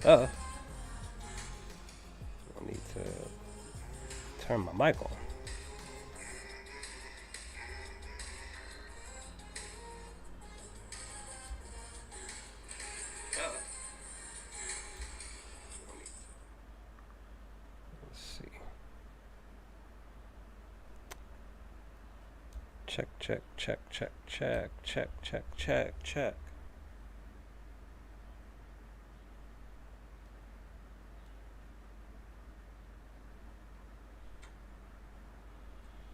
I need to turn my mic on. Let's see. Check, check, check, check, check, check, check, check, check.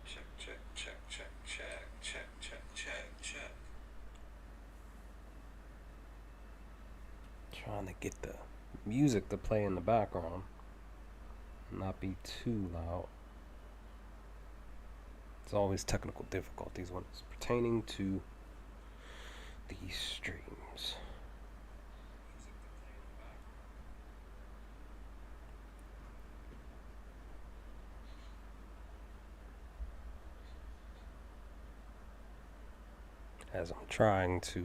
Check, check, check, check, check, check, check, check, check. Trying to get the music to play in the background, not be too loud. It's always technical difficulties when it's pertaining to these streams. As I'm trying to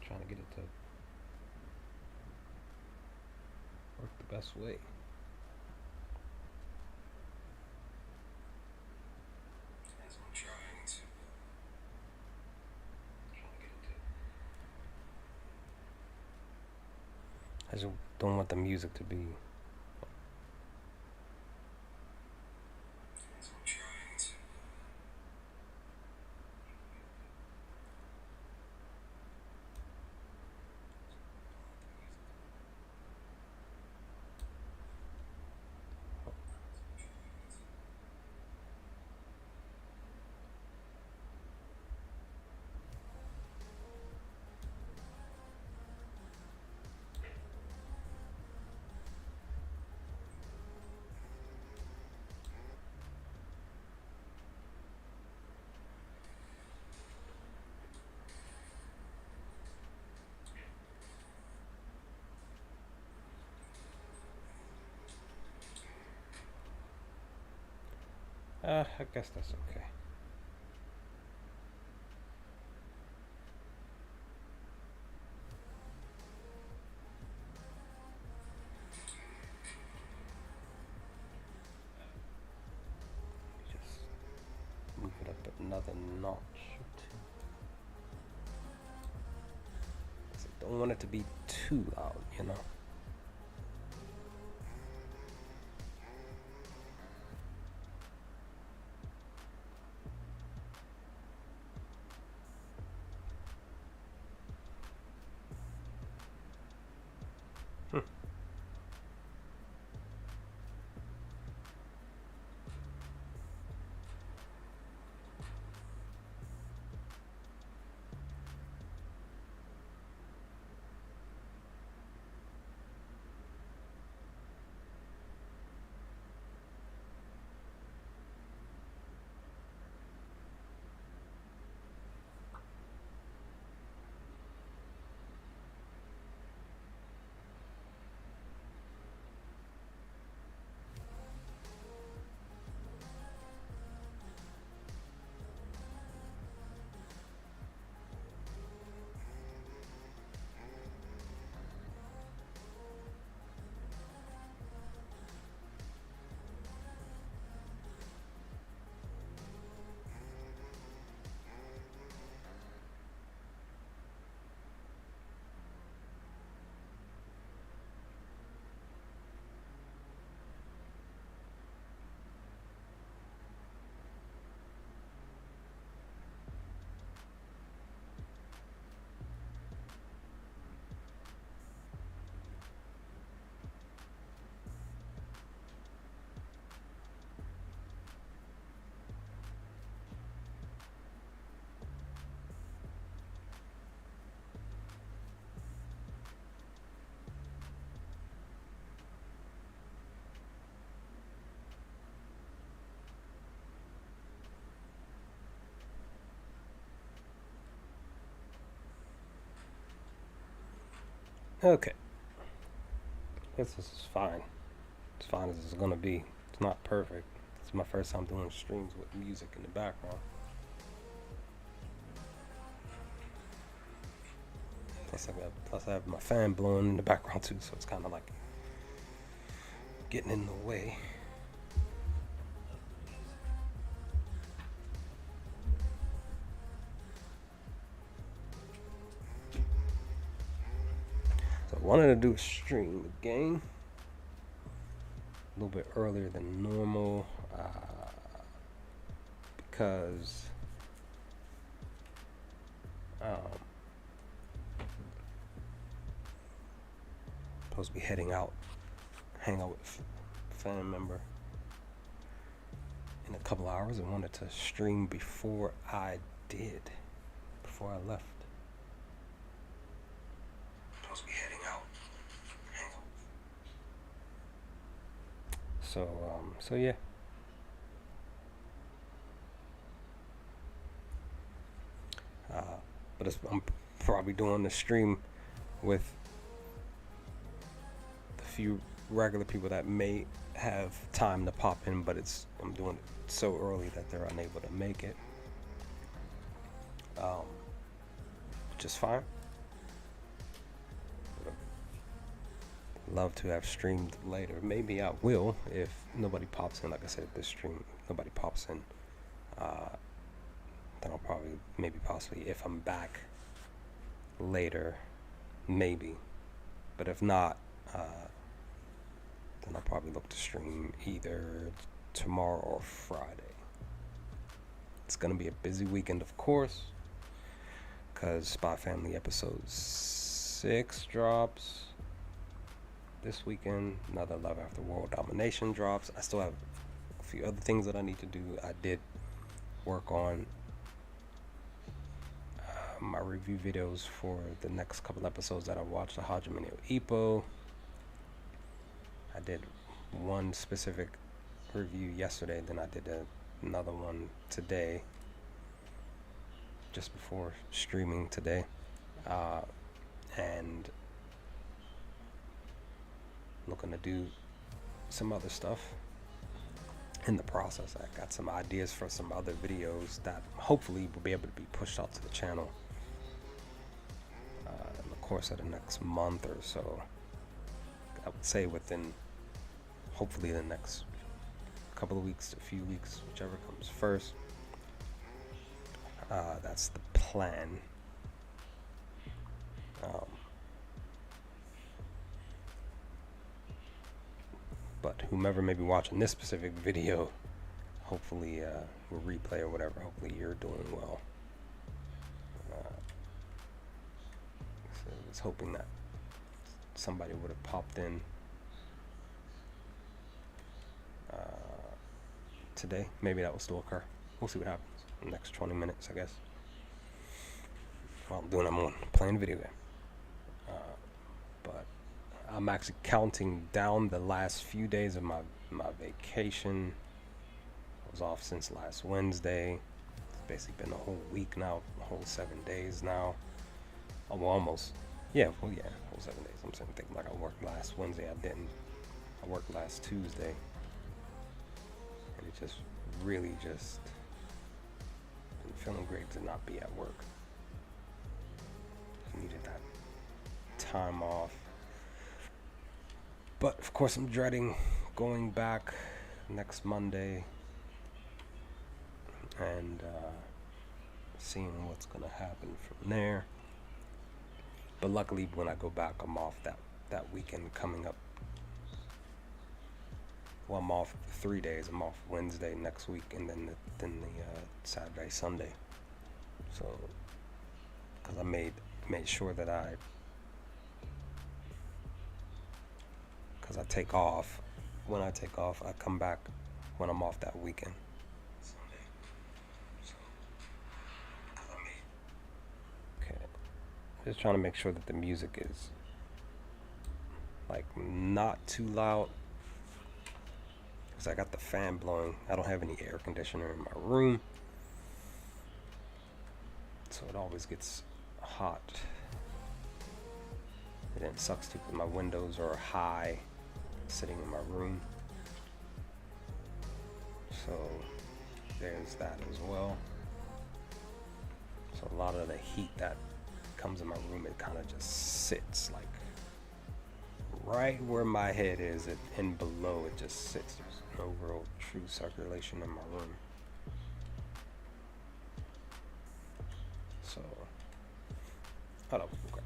trying to get it to work the best way. As I'm trying to I just don't want the music to be. I guess that's okay. Just move it up another notch or two. 'Cause I don't want it to be too loud, you know. Okay. guess this is fine. As fine as it's gonna be. It's not perfect. It's my first time doing streams with music in the background. Plus I have my fan blowing in the background too, so it's kind of like getting in the way. So I wanted to do a stream again a little bit earlier than normal because supposed to be heading out, hang out with a family member in a couple hours, and wanted to stream before I left. Supposed to be heading out, hang out. So yeah. But I'm probably doing the stream with the few regular people that may have time to pop in, but I'm doing it so early that they're unable to make it. Which is fine. Love to have streamed later. Maybe I will if nobody pops in. Like I said, this stream nobody pops in. Then I'll probably, maybe possibly, if I'm back later, maybe. But if not, then I'll probably look to stream either tomorrow or Friday. It's gonna be a busy weekend, of course, because Spy Family episode 6 drops this weekend. Another Love After World Domination drops. I still have a few other things that I need to do. I did work on my review videos for the next couple episodes that I watched, the Hajime no Ippo. I did one specific review yesterday, then I did another one today, just before streaming today, and looking to do some other stuff in the process. I got some ideas for some other videos that hopefully will be able to be pushed out to the channel in the course of the next month or so. I would say within hopefully the next couple of weeks to a few weeks, whichever comes first. That's the plan. But whomever may be watching this specific video, hopefully will replay or whatever, hopefully you're doing well. So I was hoping that somebody would have popped in today. Maybe that will still occur. We'll see what happens in the next 20 minutes, I guess. While I'm doing, I'm playing video game. But I'm actually counting down the last few days of my vacation. I was off since last Wednesday. It's basically been a whole week now, a whole 7 days now. Oh, well, almost. Yeah, whole 7 days. I'm thinking like I worked last Wednesday. I didn't. I worked last Tuesday. And it just really just been feeling great to not be at work. Needed that time off. But of course I'm dreading going back next Monday and seeing what's gonna happen from there. But luckily when I go back, I'm off that weekend coming up. Well, I'm off 3 days. I'm off Wednesday next week, and then the Saturday, Sunday. So, because I made sure that because I take off. When I take off, I come back when I'm off that weekend. Sunday. So, okay. Just trying to make sure that the music is like not too loud. Because I got the fan blowing. I don't have any air conditioner in my room. So it always gets hot. And it sucks too because my windows are high sitting in my room. So there's that as well. So a lot of the heat that comes in my room, it kind of just sits like right where my head is, and below it just sits. There's no real true circulation in my room. So, hold up. Okay.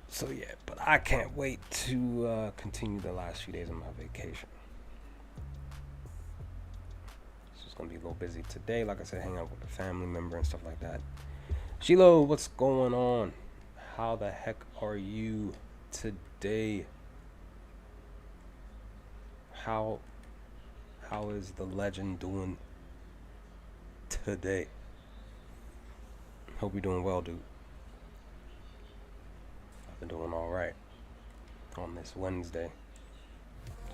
So yeah, but I can't wait to continue the last few days of my vacation. So it's gonna be a little busy today. Like I said, hang out with a family member and stuff like that. Shiloh, what's going on? How the heck are you today? How is the legend doing today? Hope you're doing well, dude. I've been doing all right on this Wednesday.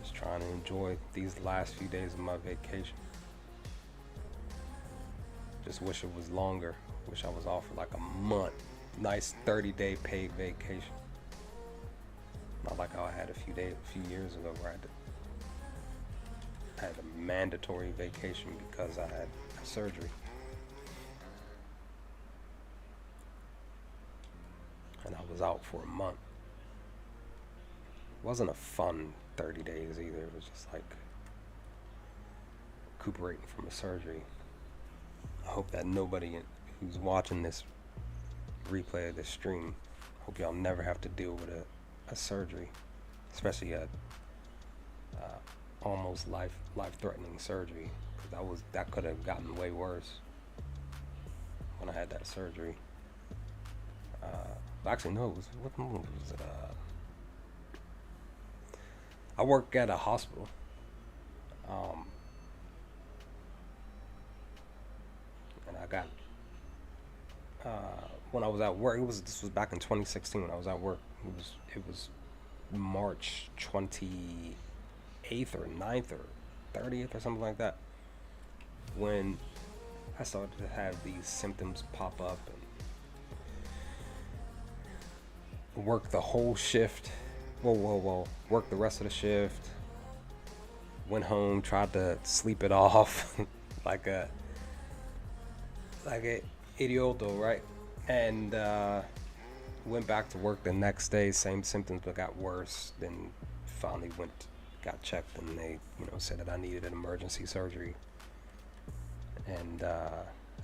Just trying to enjoy these last few days of my vacation. Just wish it was longer. Wish I was off for like a month. Nice 30-day paid vacation. Not like how I had a few years ago where I had a mandatory vacation because I had a surgery. And I was out for a month. It wasn't a fun 30 days either. It was just like recuperating from a surgery. I hope that nobody who's watching this replay of this stream, hope y'all never have to deal with a surgery, especially a almost life-threatening surgery, because that could have gotten way worse when I had that surgery. Actually, no, what movie was it? I work at a hospital. And I got when I was at work. This was back in 2016 when I was at work. It was March 28th or 9th or 30th or something like that when I started to have these symptoms pop up, and work the whole shift. Well, work the rest of the shift. Went home, tried to sleep it off like a idioto, right? And went back to work the next day, same symptoms, but got worse. Then finally got checked, and they, said that I needed an emergency surgery. And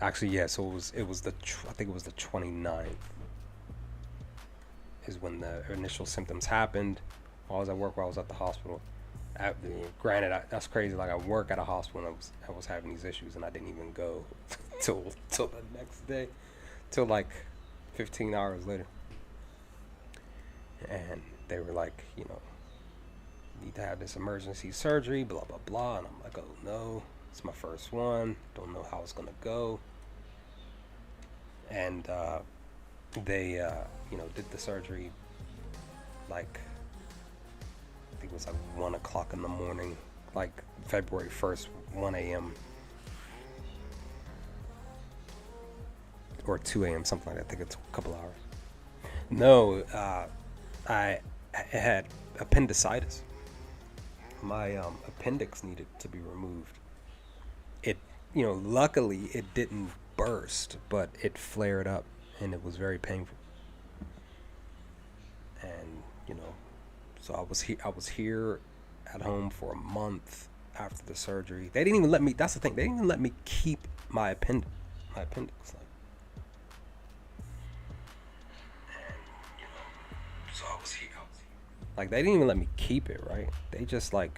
actually, yeah, so I think it was the 29th is when the initial symptoms happened. While I was at work, while I was at the hospital. Granted, that's crazy. Like, I work at a hospital, and I was having these issues, and I didn't even go till the next day, till like 15 hours later. And they were like, need to have this emergency surgery, blah blah blah. And I'm like, oh no, it's my first one. Don't know how it's gonna go. And they did the surgery like, I think it was like 1 o'clock in the morning, like February 1st, 1 a.m. or 2 a.m., something like that. I think it's a couple hours. No, I had appendicitis. My appendix needed to be removed. It, luckily it didn't burst, but it flared up, and it was very painful. And so I was here at home for a month after the surgery. They didn't even let me. That's the thing. They didn't even let me keep my appendix. So I was here. Like, they didn't even let me keep it, right? They just I'm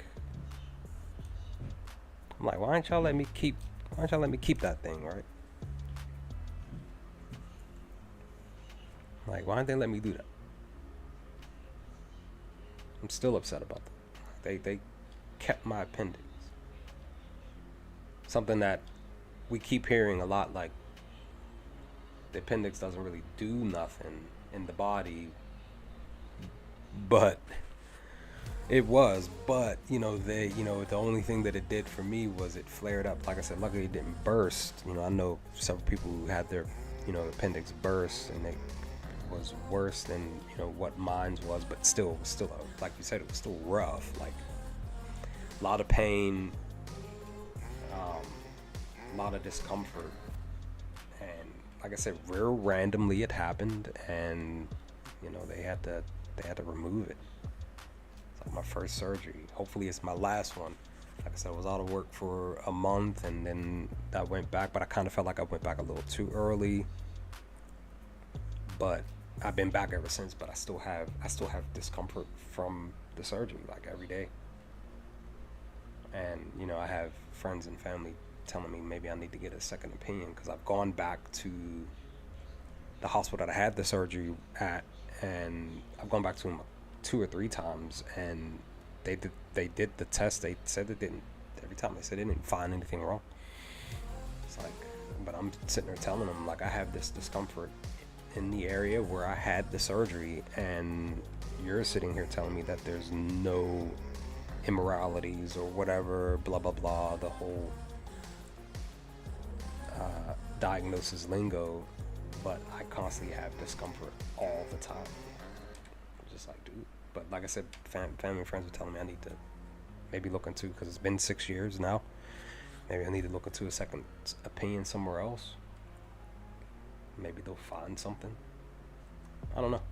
like, why don't y'all let me keep that thing, right? Like, why didn't they let me do that? I'm still upset about that. They kept my appendix. Something that we keep hearing a lot, like, the appendix doesn't really do nothing in the body, but it was. But the only thing that it did for me was it flared up. Like I said, luckily it didn't burst. I know several people who had their appendix burst, and they was worse than what mine was, but still it was still like you said, it was still rough. Like a lot of pain, a lot of discomfort, and like I said, real randomly it happened, and they had to remove it. It's like my first surgery. Hopefully it's my last one. Like I said, I was out of work for a month, and then I went back, but I kind of felt like I went back a little too early. But I've been back ever since. But I still have discomfort from the surgery, like every day. And I have friends and family telling me maybe I need to get a second opinion, because I've gone back to the hospital that I had the surgery at, and I've gone back to them 2 or 3 times, and they did the test. They said they didn't. Every time they said they didn't find anything wrong. It's like, but I'm sitting there telling them, like, I have this discomfort in the area where I had the surgery, and you're sitting here telling me that there's no immoralities or whatever, blah blah blah, the whole diagnosis lingo, but I constantly have discomfort all the time. I'm just like, dude. But like I said, family and friends are telling me I need to maybe look into, because it's been 6 years now, maybe I need to look into a second opinion somewhere else. Maybe they'll find something. I don't know.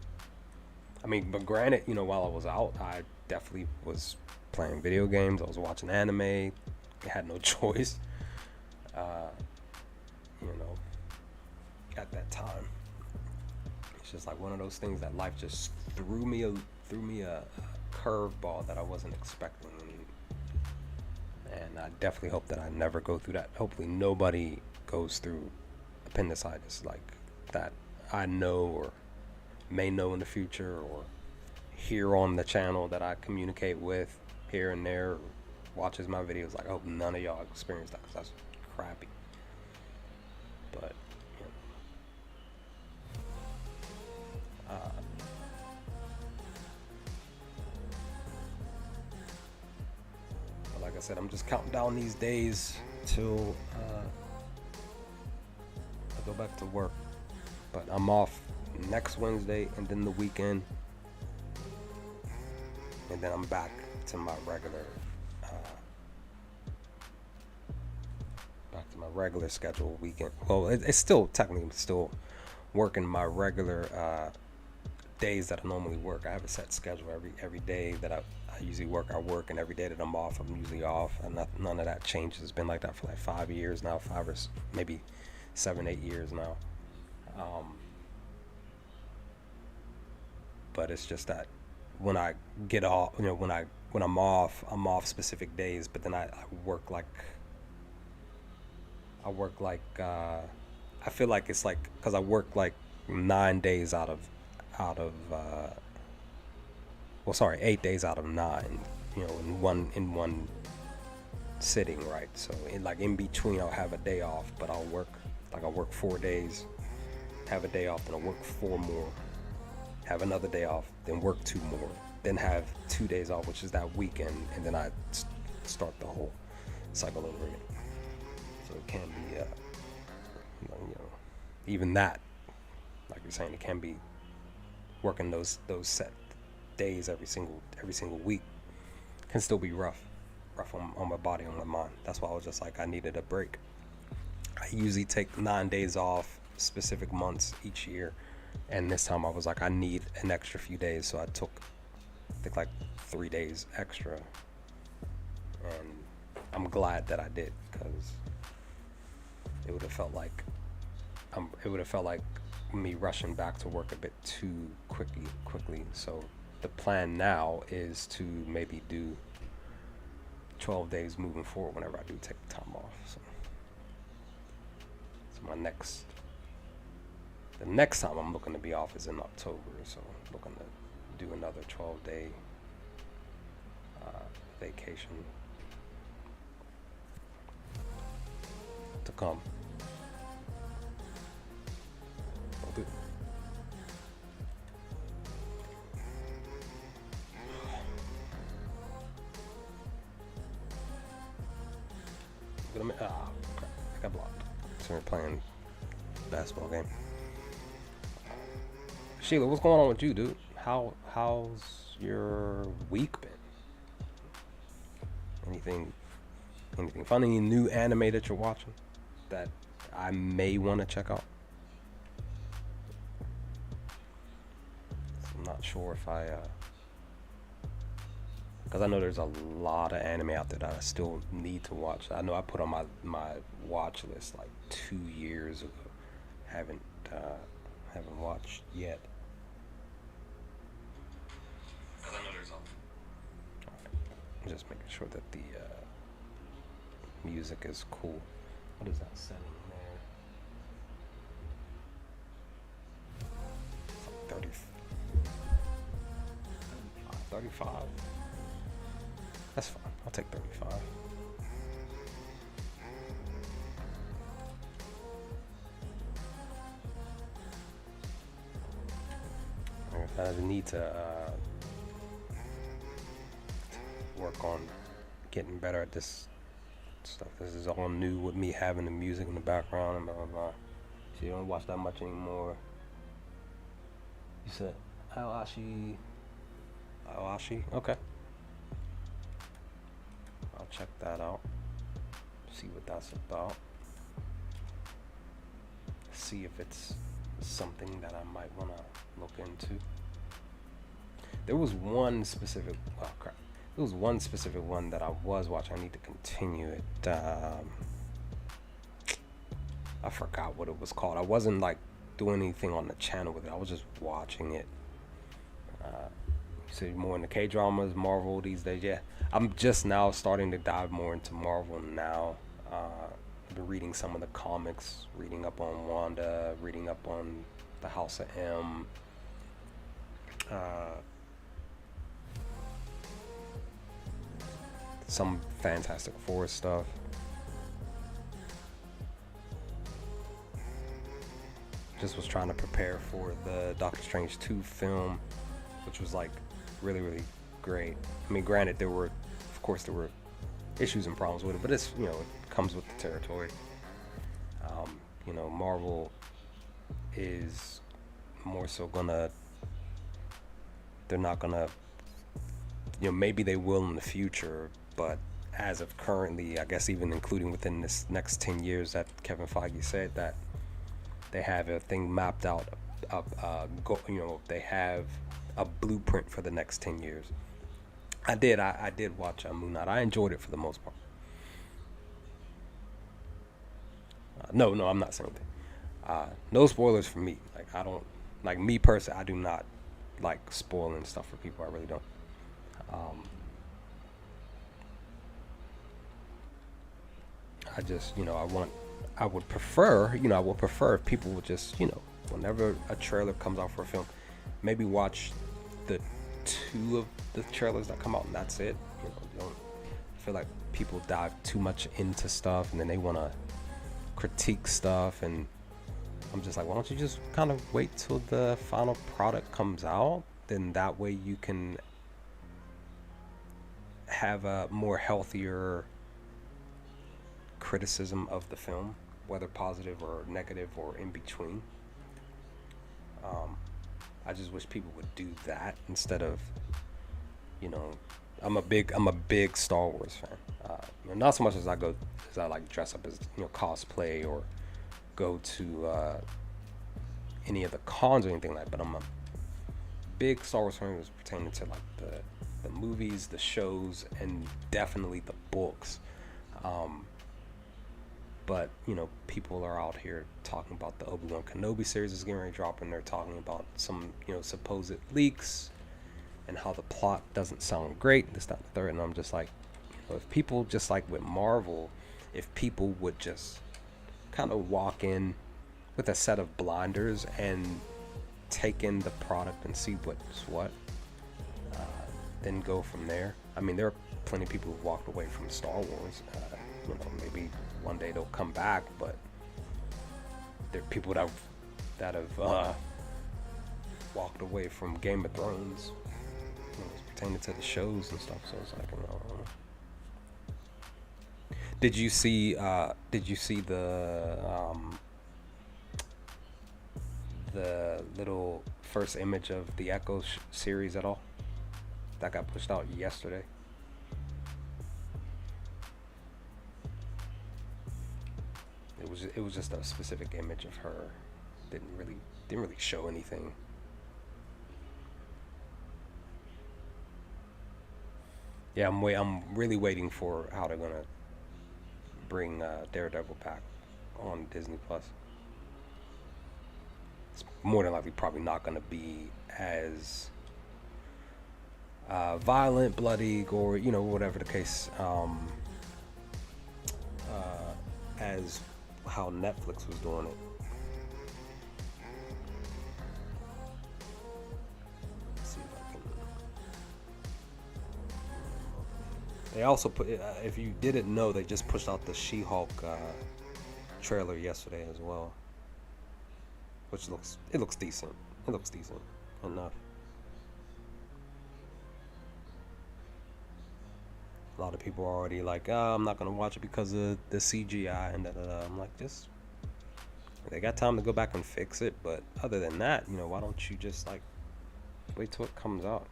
I mean, but granted, while I was out, I definitely was playing video games. I was watching anime. I had no choice. At that time, it's just like one of those things that life just threw me a curveball that I wasn't expecting, and I definitely hope that I never go through that. Hopefully, nobody goes through appendicitis like that. I know or may know in the future, or here on the channel that I communicate with here and there, or watches my videos. Like, I hope none of y'all experience that, because that's crappy. But like I said, I'm just counting down these days till I go back to work. But I'm off next Wednesday, and then the weekend, and then I'm back to my regular schedule weekend. Well, it's still technically still working my regular days that I normally work. I have a set schedule every day that I usually work. I work, and every day that I'm off, I'm usually off, and none of that changes. It's been like that for like 5 years now, 5 or maybe 7, 8 years now. But it's just that when I get off, when I'm off specific days. But then I work like I feel like it's like, because I work like 9 days out of 8 days out of 9, in one sitting, right? So in between, I'll have a day off, but I'll work 4 days, have a day off, then I'll work 4 more, have another day off, then work 2 more, then have 2 days off, which is that weekend, and then I start the whole cycle over again. So it can be, even that, like you're saying, it can be working those set days every single week, can still be rough on my body, on my mind. That's why I was just like, I needed a break. I usually take 9 days off specific months each year, and this time I was like, I need an extra few days, so I took, I think, like 3 days extra, and I'm glad that I did, because it would have felt like me rushing back to work a bit too quickly. So the plan now is to maybe do 12 days moving forward whenever I do take time off. So the next time I'm looking to be off is in October, so I'm looking to do another 12-day vacation to come. I'll do. Crap, I got blocked. So we're playing basketball game. Sheila, what's going on with you, dude? How's your week been? Anything anything funny? Any new anime that you're watching that I may want to check out? I'm not sure if I because I know there's a lot of anime out there that I still need to watch. I know I put on my watch list like 2 years ago. Haven't uh, haven't watched yet. Because I know there's a. I'm just making sure that the music is cool. What is that setting there? It's like 30, 35. That's fine. I'll take 35. I need to work on getting better at this stuff. This is all new with me having the music in the background and blah blah blah. So you don't watch that much anymore. You said Aoashi. Aoashi? Okay. I'll check that out. See what that's about. See if it's something that I might want to look into. There was one specific. Oh crap! There was one specific one that I was watching. I need to continue it. I forgot what it was called. I wasn't like doing anything on the channel with it. I was just watching it. So more into K dramas, Marvel these days. Yeah, I'm just now starting to dive more into Marvel now. I've been reading some of the comics, reading up on Wanda, reading up on the House of M. Some Fantastic Four stuff. Just was trying to prepare for the Doctor Strange 2 film, which was like really great. I mean, granted, there were issues and problems with it, but it's, it comes with the territory. Marvel is more so they're not gonna, maybe they will in the future, but as of currently, I guess even including within this next 10 years that Kevin Feige said that they have a thing mapped out, they have a blueprint for the next 10 years. I did watch Moon Knight. I enjoyed it for the most part. No, I'm not saying anything. No spoilers for me. Like, I don't, like, me personally, I do not like spoiling stuff for people. I really don't. I just, I would prefer if people would just, whenever a trailer comes out for a film, maybe watch the two of the trailers that come out and that's it. Don't feel like people dive too much into stuff and then they want to critique stuff, and I'm just like, why don't you just kind of wait till the final product comes out? Then that way you can have a more healthier criticism of the film, whether positive or negative or in between. I just wish people would do that instead of, I'm a big Star Wars fan. Not so much as I like dress up as cosplay or go to any of the cons or anything like that. But I'm a big Star Wars fan pertaining to like the movies, the shows, and definitely the books. But people are out here talking about the Obi-Wan Kenobi series is getting ready to drop, and they're talking about some supposed leaks and how the plot doesn't sound great, this, that, and the third. And I'm just like, if people, just like with Marvel, if people would just kind of walk in with a set of blinders and take in the product and see what's what, then go from there. I mean, there are plenty of people who walked away from Star Wars. Maybe one day they'll come back, but there are people that have walked away from Game of Thrones, pertaining to the shows and stuff. So it's like, Did you see the the little first image of the Echo series at all? That got pushed out yesterday. It was just a specific image of her. Didn't really show anything. Yeah, I'm really waiting for how they're gonna bring Daredevil back on Disney Plus. It's more than likely probably not gonna be as violent, bloody, gore, whatever the case, as how Netflix was doing it. Let's see if I can. They also put, if you didn't know, they just pushed out the She-Hulk trailer yesterday as well, which looks decent. It looks decent enough. A lot of people are already like, oh, I'm not gonna watch it because of the CGI and da. I'm like, just they got time to go back and fix it. But other than that, why don't you just like wait till it comes out?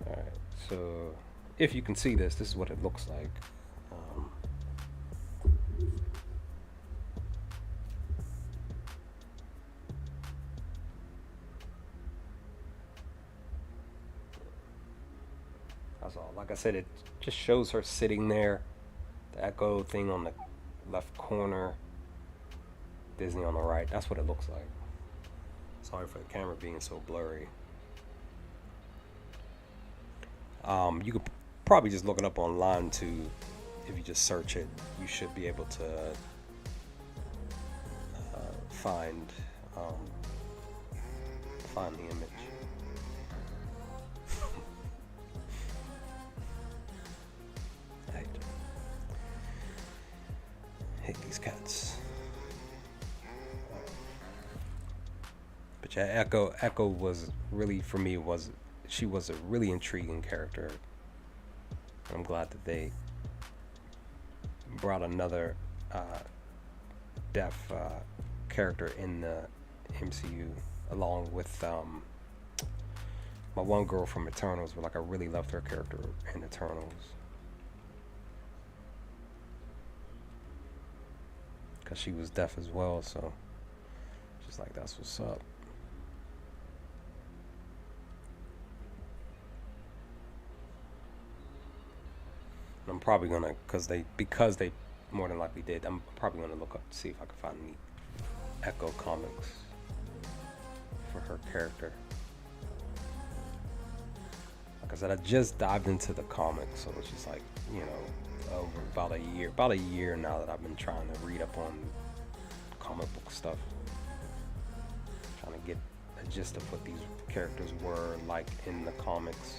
All right. So if you can see this is what it looks like. That's all. Like I said, it just shows her sitting there. The Echo thing on the left corner. Disney on the right. That's what it looks like. Sorry for the camera being so blurry. You could probably just look it up online too. If you just search it, you should be able to find the image. Hate these cats. But yeah, Echo was really, for me, she was a really intriguing character. I'm glad that they brought another deaf character in the MCU, along with my one girl from Eternals. But like, I really loved her character in Eternals because she was deaf as well. So just like, that's what's up. I'm probably gonna, because they more than likely did, I'm probably gonna look up to see if I can find any Echo comics for her character. Like I said, I just dived into the comics, so it's just like, over about a year now that I've been trying to read up on comic book stuff, trying to get a gist of what these characters were like in the comics.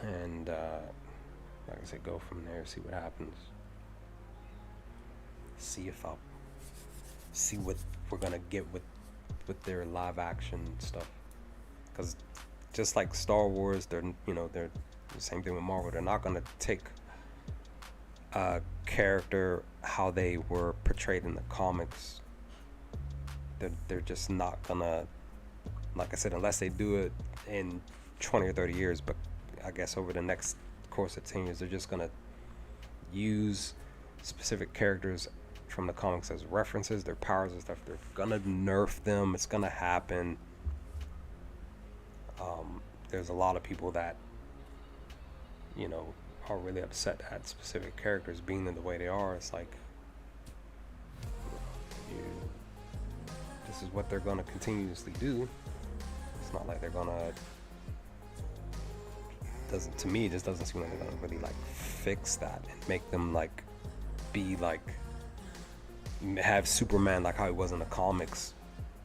And like I said, go from there, see what happens. See what we're gonna get with their live action stuff. Because just like Star Wars, they're the same thing with Marvel. They're not gonna take a character how they were portrayed in the comics. They're just not gonna, like I said, unless they do it in 20 or 30 years, but I guess over the next course of 10 years, they're just gonna use specific characters from the comics as references, their powers and stuff. They're gonna nerf them. It's gonna happen. There's a lot of people that are really upset at specific characters being in the way they are. It's like, this is what they're gonna continuously do. It's not like they're gonna, to me, it just doesn't seem like they're gonna really like fix that and make them like be like, have Superman like how he was in the comics.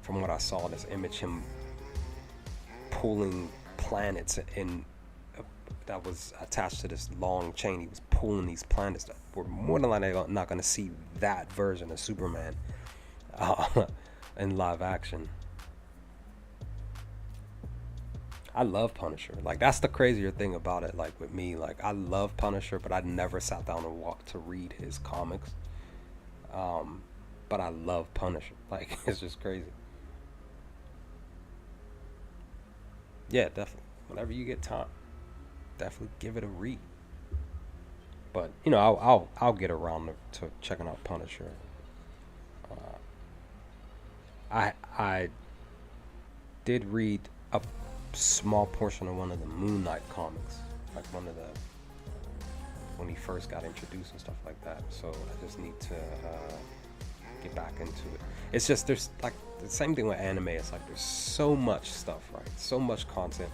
From what I saw, this image, him pulling planets in that was attached to this long chain. He was pulling these planets that we're more than likely not going to see that version of Superman in live action. I love Punisher. Like that's the crazier thing about it. Like with me, like I love Punisher, but I never sat down and walked to read his comics. Um, but I love Punisher. Like it's just crazy. Yeah, definitely. Whenever you get time, definitely give it a read. But I'll get around to checking out Punisher. Uh, I did read a small portion of one of the Moon Knight comics, like one of the when he first got introduced and stuff like that. So I just need to get back into it. It's just there's like the same thing with anime. It's like there's so much stuff, right? So much content,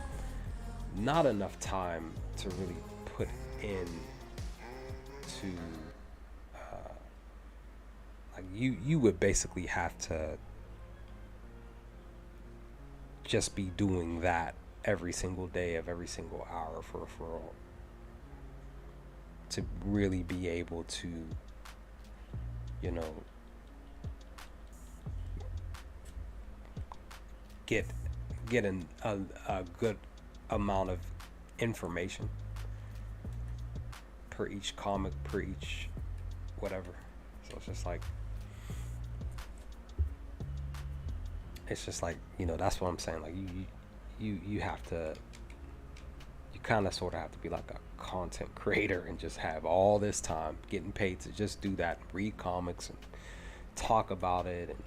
not enough time to really put in to like you would basically have to just be doing that every single day of every single hour for to really be able to you know get a good amount of information per each comic, per each whatever. So it's just like that's what I'm saying. Like you have to, you kind of sort of have to be like a content creator and just have all this time getting paid to just do that, read comics and talk about it, and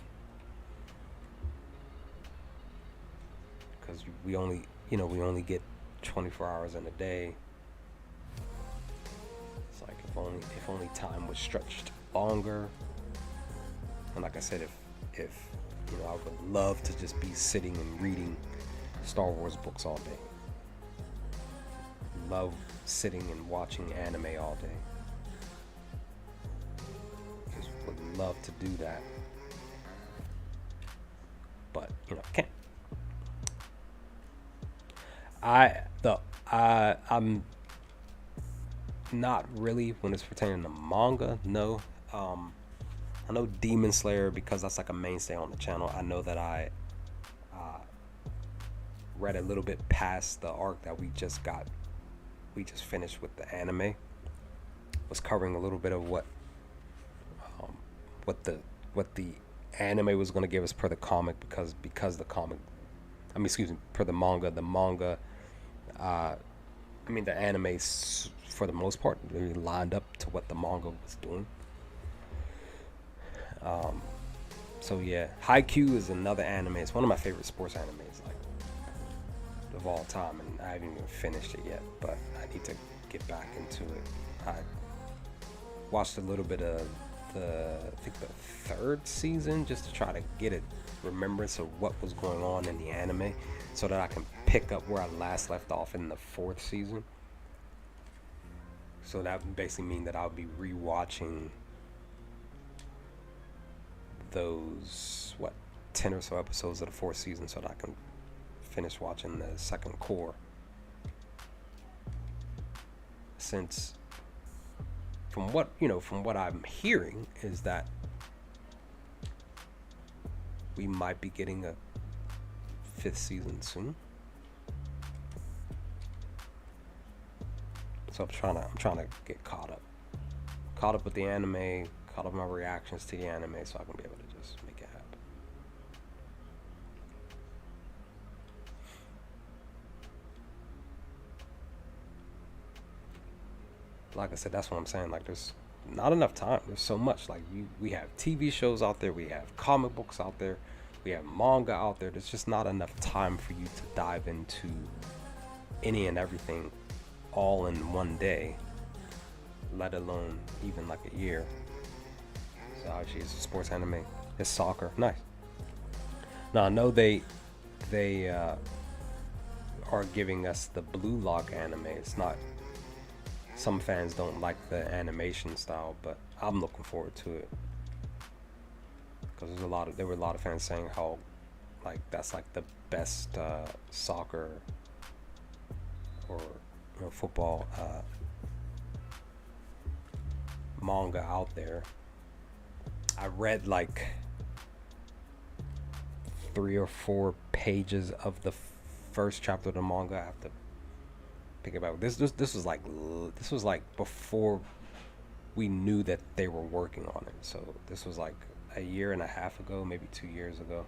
because we only get 24 hours in a day. It's like if only time was stretched longer. And like I said, if I would love to just be sitting and reading Star Wars books all day. Love sitting and watching anime all day. Just would love to do that. But can't. I'm not really when it's pertaining to manga. No, I know Demon Slayer because that's like a mainstay on the channel. I know that I read a little bit past the arc that we just finished with the anime. Was covering a little bit of um, what the anime was going to give us per the comic because the comic, I mean, excuse me, per the manga. The anime for the most part really lined up to what the manga was doing. So yeah, Haikyuu is another anime. It's one of my favorite sports animes, like of all time, and I haven't even finished it yet. But I need to get back into it. I watched a little bit of I think the third season just to try to get a remembrance of what was going on in the anime, so that I can pick up where I last left off in the fourth season. So that would basically mean that I'll be rewatching those 10 or so episodes of the fourth season so that I can finish watching the second core, since from what I'm hearing is that we might be getting a fifth season soon. So I'm trying to get caught up with the anime, caught up my reactions to the anime, so I can be able to just make it happen. Like I said, that's what I'm saying. Like there's not enough time. There's so much. Like we have TV shows out there, we have comic books out there, we have manga out there. There's just not enough time for you to dive into any and everything all in one day, let alone even like a year. So obviously it's a sports anime. It's soccer. Nice. Now I know they are giving us the Blue Lock anime. It's not. Some fans don't like the animation style, but I'm looking forward to it because there were a lot of fans saying how like that's like the best soccer or football manga out there. I read like 3 or 4 pages of the first chapter of the manga. I have to pick it back. This was like before we knew that they were working on it. So this was like a year and a half ago, maybe 2 years ago.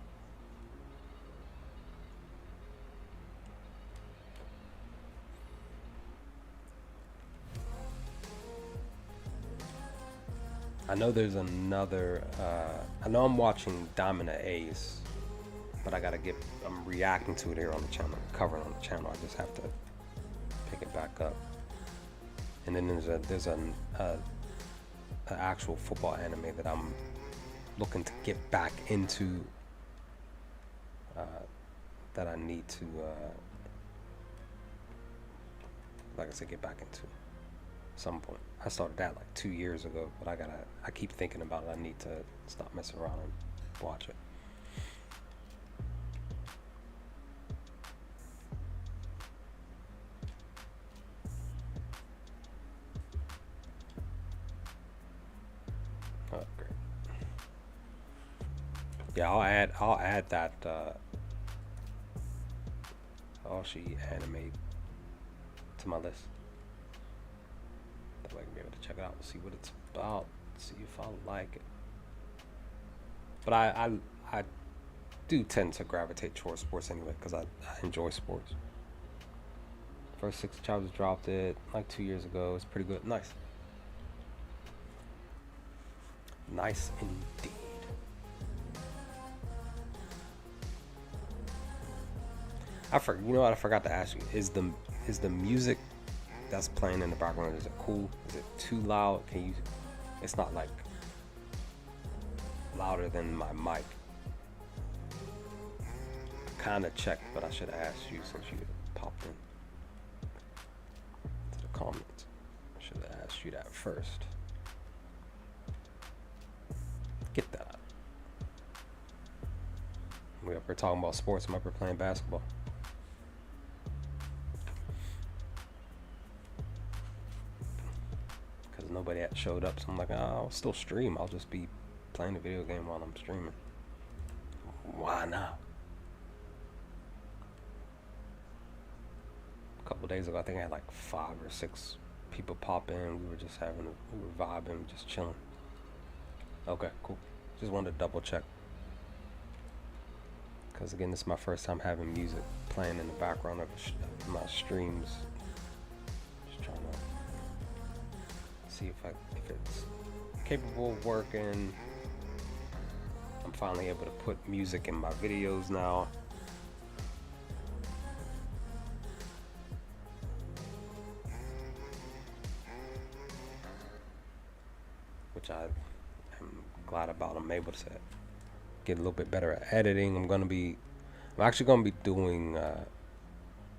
I know there's another. I know I'm watching Diamond and Ace, but I'm reacting to it here on the channel, covering on the channel. I just have to pick it back up. And then there's an actual football anime that I'm looking to get back into. That I need to, like I said, get back into some point. I started that like 2 years ago, but I keep thinking about it. I need to stop messing around and watch it. Oh, great. Yeah, I'll add that Aoshi anime to my list. That way I can be able to check it out, see what it's about, see if I like it. But I do tend to gravitate towards sports anyway, because I enjoy sports. First 6 chapters dropped it like 2 years ago. It's pretty good. Nice. Nice indeed. You know what I forgot to ask you? Is the music that's playing in the background, is it cool? Is it too loud? It's not like louder than my mic. I kinda checked, but I should have asked you since you popped in to the comments. I should have asked you that first. Get that. We up here talking about sports. I'm up here playing basketball. Because nobody had showed up, so I'm like, oh, I'll still stream. I'll just be playing the video game while I'm streaming. Why not? A couple days ago, I think I had like 5 or 6 people pop in. We were vibing, just chilling. Okay, cool. Just wanted to double check. Because again, this is my first time having music playing in the background of my streams. Just trying to see if it's capable of working. I'm finally able to put music in my videos now. Which I am glad about. I'm able to get a little bit better at editing. I'm actually gonna be doing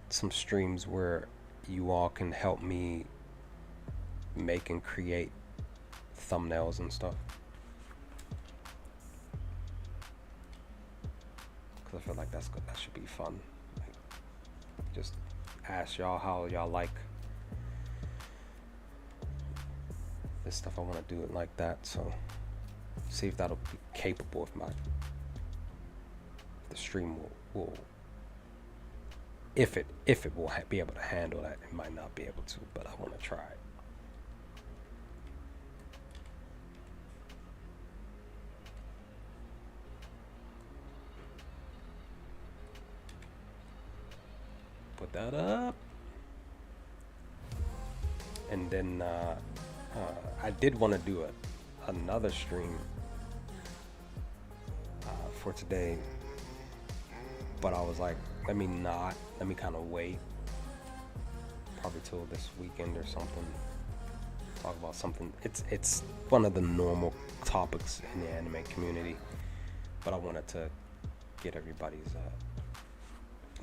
some streams where you all can help me make and create thumbnails and stuff. Cause I feel like that should be fun. Like, just ask y'all how y'all like this stuff. I want to do it like that. So see if that'll be capable. If the stream will if it will be able to handle that. It might not be able to, but I want to try it. Put that up. And then I did want to do another stream for today, but I was like, let me kind of wait, probably till this weekend or something. Talk about something. It's one of the normal topics in the anime community, but I wanted to get everybody's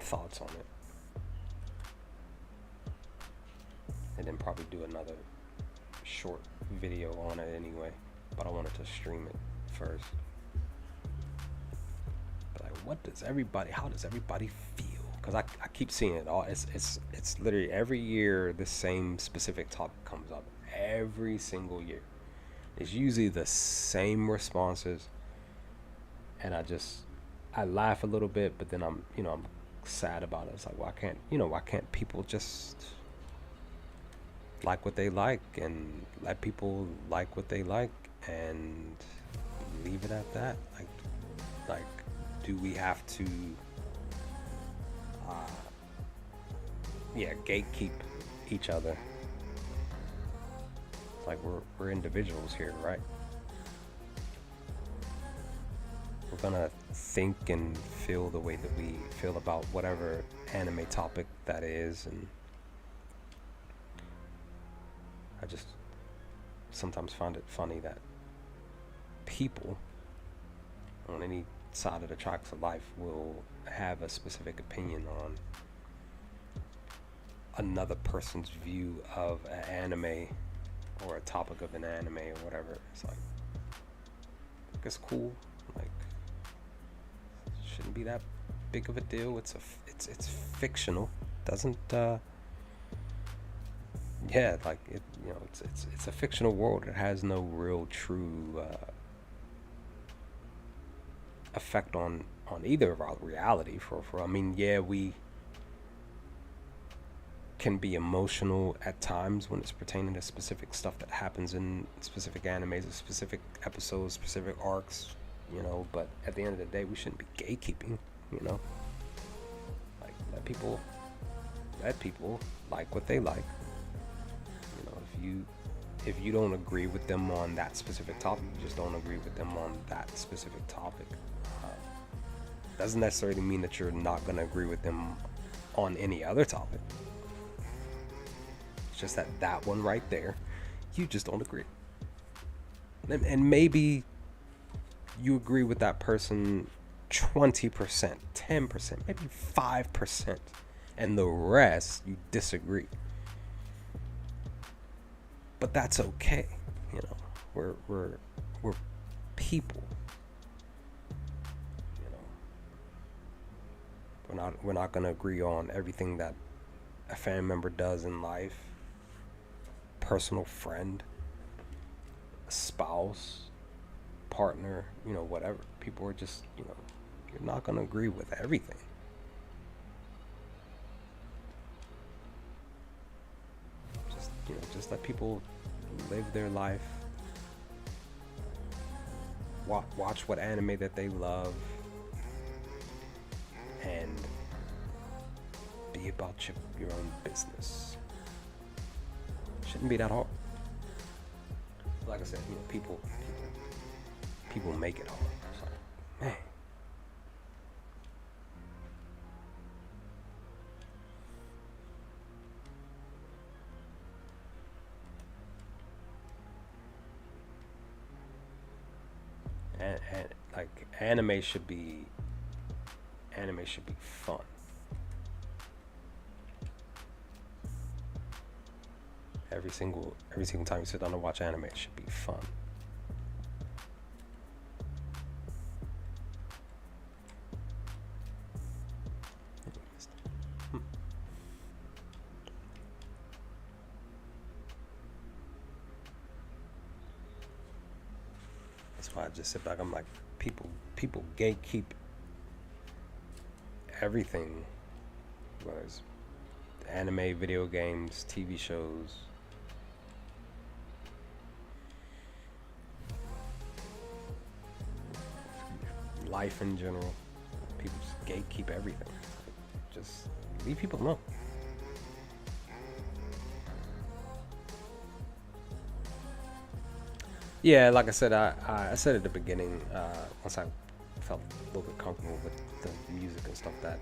thoughts on it, and then probably do another short video on it anyway, but I wanted to stream it first. But like, how does everybody feel? Because I keep seeing it all. It's literally every year the same specific topic comes up. Every single year. It's usually the same responses, and I laugh a little bit, but then I'm sad about it. It's like, why can't people just like what they like and let people like what they like and leave it at that? Like, do we have to, uh, gatekeep each other? It's like we're individuals here, right? We're gonna think and feel the way that we feel about whatever anime topic that is, and I just sometimes find it funny that people on any side of the tracks of life will have a specific opinion on another person's view of an anime or a topic of an anime or whatever. It's like, it's cool. Like, shouldn't be that big of a deal. It's fictional. Doesn't like it. It's a fictional world. It has no real true effect on either of our reality. For I mean, we can be emotional at times when it's pertaining to specific stuff that happens in specific animes, or specific episodes, specific arcs, but at the end of the day, we shouldn't be gatekeeping, like let people like what they like. If you don't agree with them on that specific topic, you just don't agree with them on that specific topic. Doesn't necessarily mean that you're not going to agree with them on any other topic. It's just that one right there, you just don't agree. And maybe you agree with that person 20%, 10%, maybe 5%, and the rest you disagree. But that's okay. We're people. We're not gonna agree on everything that a family member does in life, personal friend, a spouse, partner, whatever. People are just, you're not gonna agree with everything. Just let people live their life. Watch what anime that they love, and be about your own business. Shouldn't be that hard. Like I said, people make it hard. It's like, man. And like anime should be fun. Every single time you sit down to watch anime, it should be fun. That's why I just sit back. I'm like, people gatekeep everything, whether it's anime, video games, TV shows. Life in general. People just gatekeep everything. Just leave people alone. Yeah, like I said, I said at the beginning, once I felt a little bit comfortable with the music and stuff, that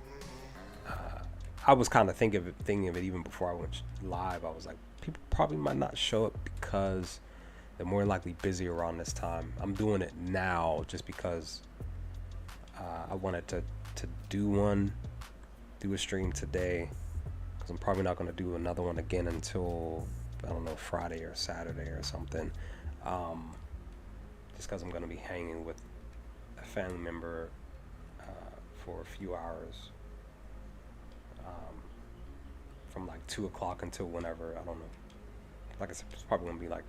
I was kind of thinking of it even before I went live. I was like, people probably might not show up because they're more likely busy around this time. I'm doing it now just because I wanted to do a stream today, because I'm probably not going to do another one again until, I don't know, Friday or Saturday or something. Just because I'm going to be hanging with a family member for a few hours, from like 2 o'clock until whenever, I don't know. Like I said, it's probably going to be like,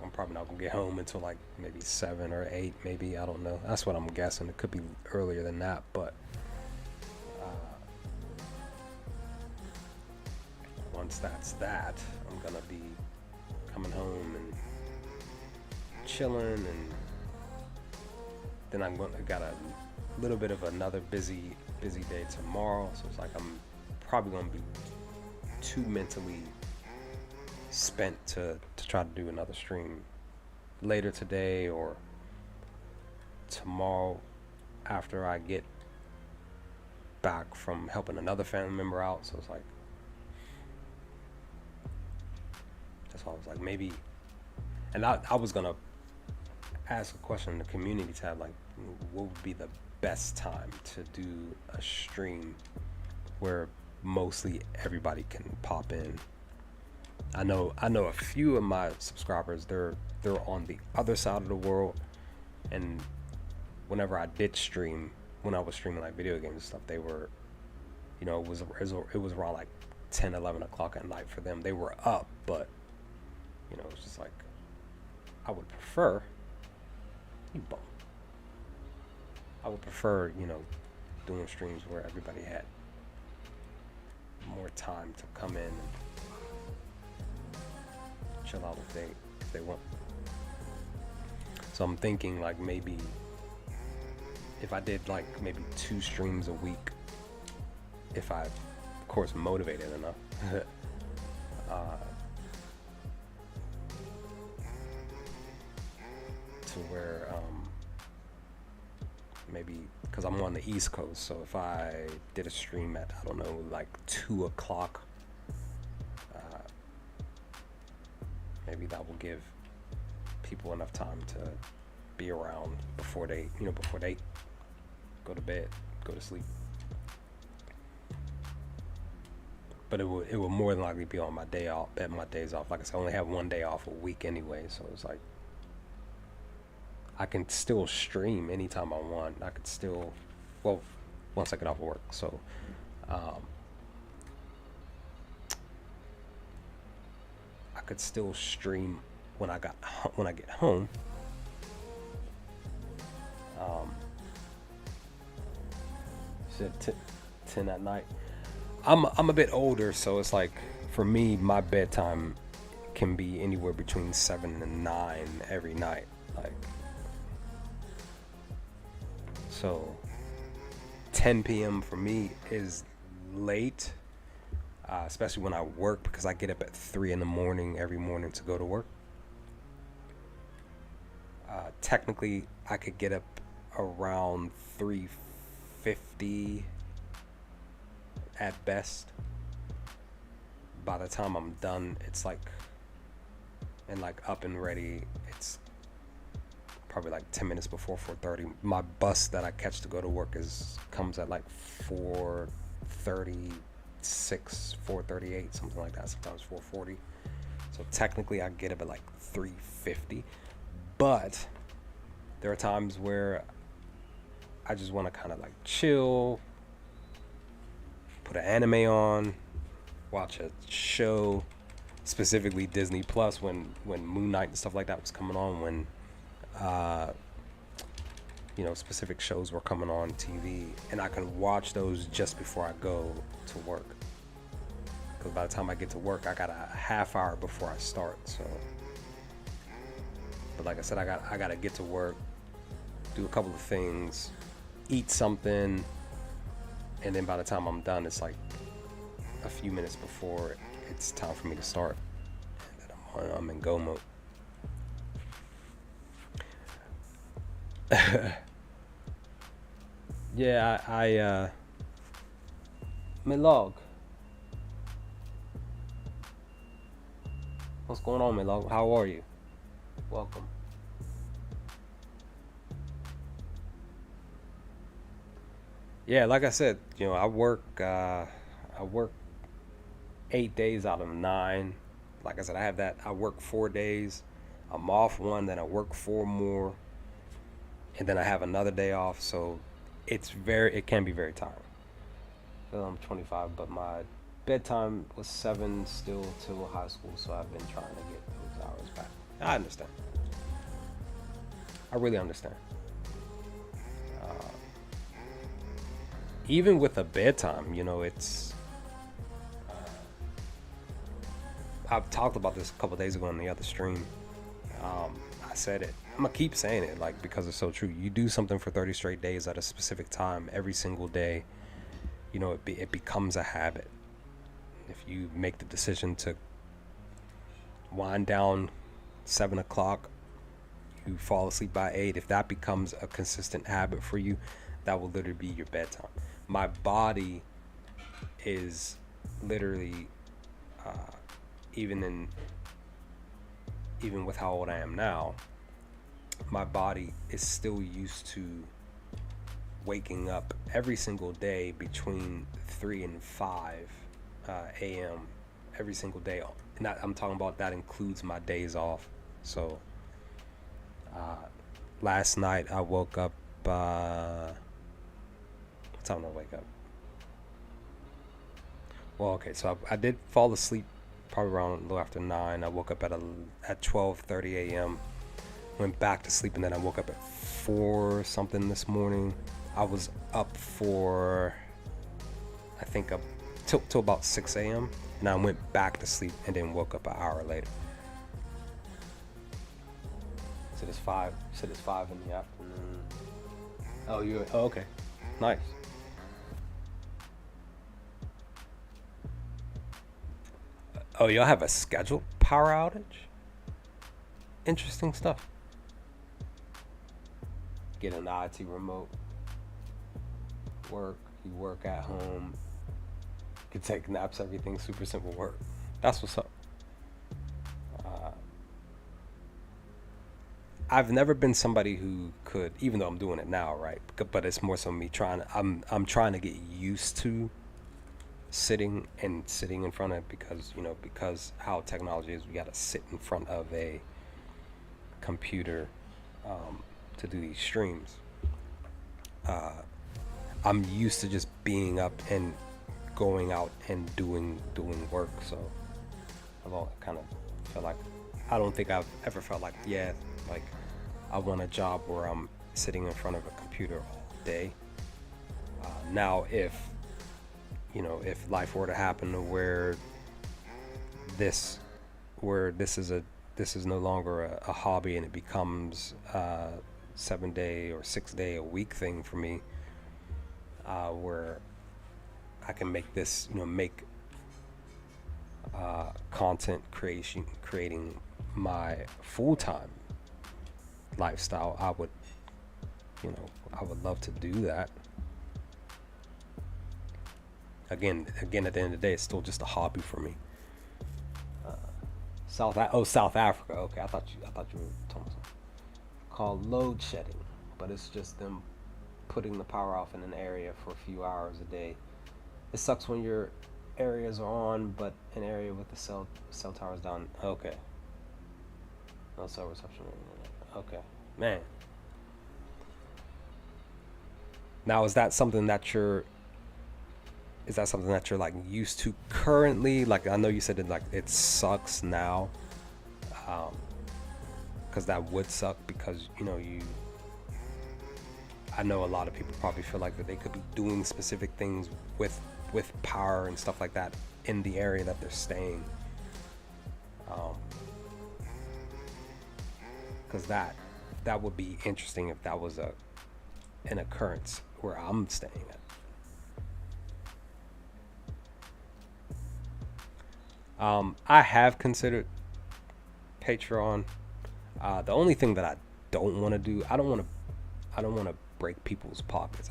I'm probably not going to get home until like maybe 7 or 8, maybe, I don't know. That's what I'm guessing. It could be earlier than that, but once that's that, I'm gonna be coming home and chilling, and then I got a little bit of another busy day tomorrow. So it's like I'm probably gonna be too mentally spent to try to do another stream later today or tomorrow after I get back from helping another family member out. So it's like, that's why I was like, maybe, and I was gonna ask a question in the community tab, like, what would be the best time to do a stream where mostly everybody can pop in. I know a few of my subscribers, they're on the other side of the world, and whenever I did stream, when I was streaming like video games and stuff, they were, you know, it was around like 10, 11 o'clock at night for them. They were up, but, you know, it's just like, I would prefer, you bum. I would prefer, you know, doing streams where everybody had more time to come in and chill out if they want. So I'm thinking like maybe if I did like maybe 2 streams a week, if I, of course, motivated enough, to where maybe, because I'm on the East Coast, so if I did a stream at, I don't know, like 2 o'clock, maybe that will give people enough time to be around before they go to bed, go to sleep. But it will more than likely be on my day off, at my days off. Like I said, I only have 1 day off a week anyway, so it's like I can still stream anytime I want. I could still, well, once I get off of work. So, I could still stream when I get home. Said 10 at night. I'm a bit older, so it's like for me, my bedtime can be anywhere between 7 and 9 every night. Like, so 10 p.m. for me is late, especially when I work, because I get up at 3 in the morning every morning to go to work. Technically, I could get up around 3:50 at best. By the time I'm done, it's like, and like up and ready, it's probably like 10 minutes before 4:30. My bus that I catch to go to work comes at like 4:36, 4:38, something like that. Sometimes 4:40. So technically I get up at like 3:50. But there are times where I just want to kind of like chill, put an anime on, watch a show, specifically Disney Plus when Moon Knight and stuff like that was coming on, when you know, specific shows were coming on TV, and I can watch those just before I go to work, because by the time I get to work, I got a half hour before I start. So, but like I said, I got to get to work, do a couple of things, eat something, and then by the time I'm done, it's like a few minutes before it's time for me to start, and then I'm in go mode. Yeah, I Milog. What's going on, Milog? How are you? Welcome. Yeah, like I said, you know, I work 8 days out of 9. Like I said, I work 4 days. I'm off 1, then I work 4 more, and then I have another day off. So it can be very tiring. So I'm 25, but my bedtime was 7 still till high school, so I've been trying to get those hours back. I understand. I really understand. Even with a bedtime, you know, it's I've talked about this a couple days ago on the other stream. I said it. I'm gonna keep saying it, like, because it's so true. You do something for 30 straight days at a specific time every single day. You know, it becomes a habit. If you make the decision to wind down 7 o'clock, you fall asleep by 8. If that becomes a consistent habit for you, that will literally be your bedtime. My body is literally, even with how old I am now, my body is still used to waking up every single day between 3 and 5 a.m. every single day. And I'm talking about, that includes my days off. So last night I woke up, what time did I wake up? Well, okay, so I did fall asleep probably around a little after 9. I woke up at 12:30 a.m. Went back to sleep, and then I woke up at 4 something this morning. I was up for, I think, up till about 6 a.m. and I went back to sleep and then woke up an hour later. So it's 5 in the afternoon. Oh, okay. Nice. Oh, y'all have a scheduled power outage? Interesting stuff. Get an IT remote. You work at home. You can take naps, everything, super simple work. That's what's up. I've never been somebody who could, even though I'm doing it now, right? But it's more so me I'm trying to get used to sitting in front of, because how technology is, we got to sit in front of a computer to do these streams. I'm used to just being up and going out and doing work, so I've all kind of felt like, I don't think I've ever felt like, like I want a job where I'm sitting in front of a computer all day. Now, if life were to happen to where this is no longer a hobby and it becomes a 7-day or 6-day a week thing for me, where I can make this, content creating my full-time lifestyle, I would love to do that. Again, at the end of the day, it's still just a hobby for me. South Africa. Okay, I thought you were talking something called load shedding, but it's just them putting the power off in an area for a few hours a day. It sucks when your areas are on, but an area with the cell towers down. Okay. No cell reception. Okay, man. Now, is that something that you're like used to currently? Like, I know you said it sucks now, because that would suck, because I know a lot of people probably feel like that they could be doing specific things with power and stuff like that in the area that they're staying, because that would be interesting if that was an occurrence where I'm staying at. I have considered Patreon. The only thing that I don't want to do, I don't want to break people's pockets.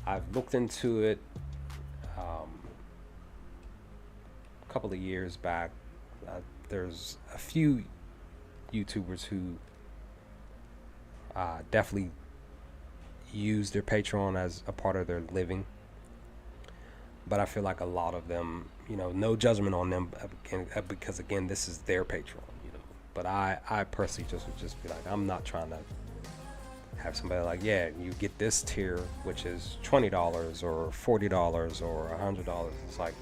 I've looked into it a couple of years back. There's a few YouTubers who definitely use their Patreon as a part of their living, but I feel like a lot of them, no judgment on them, because again, this is their Patreon, but I personally would just be like, I'm not trying to have somebody like, you get this tier, which is $20 or $40 or $100. It's like,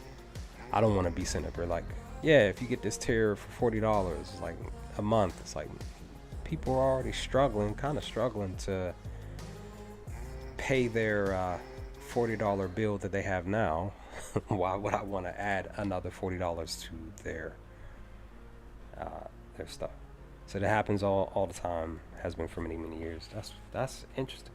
I don't want to be sitting up here like, if you get this tier for $40, it's like a month. It's like, people are already struggling to pay their $40 bill that they have now. Why would I want to add another $40 to their their stuff. So that happens all the time. Has been for many years. That's interesting.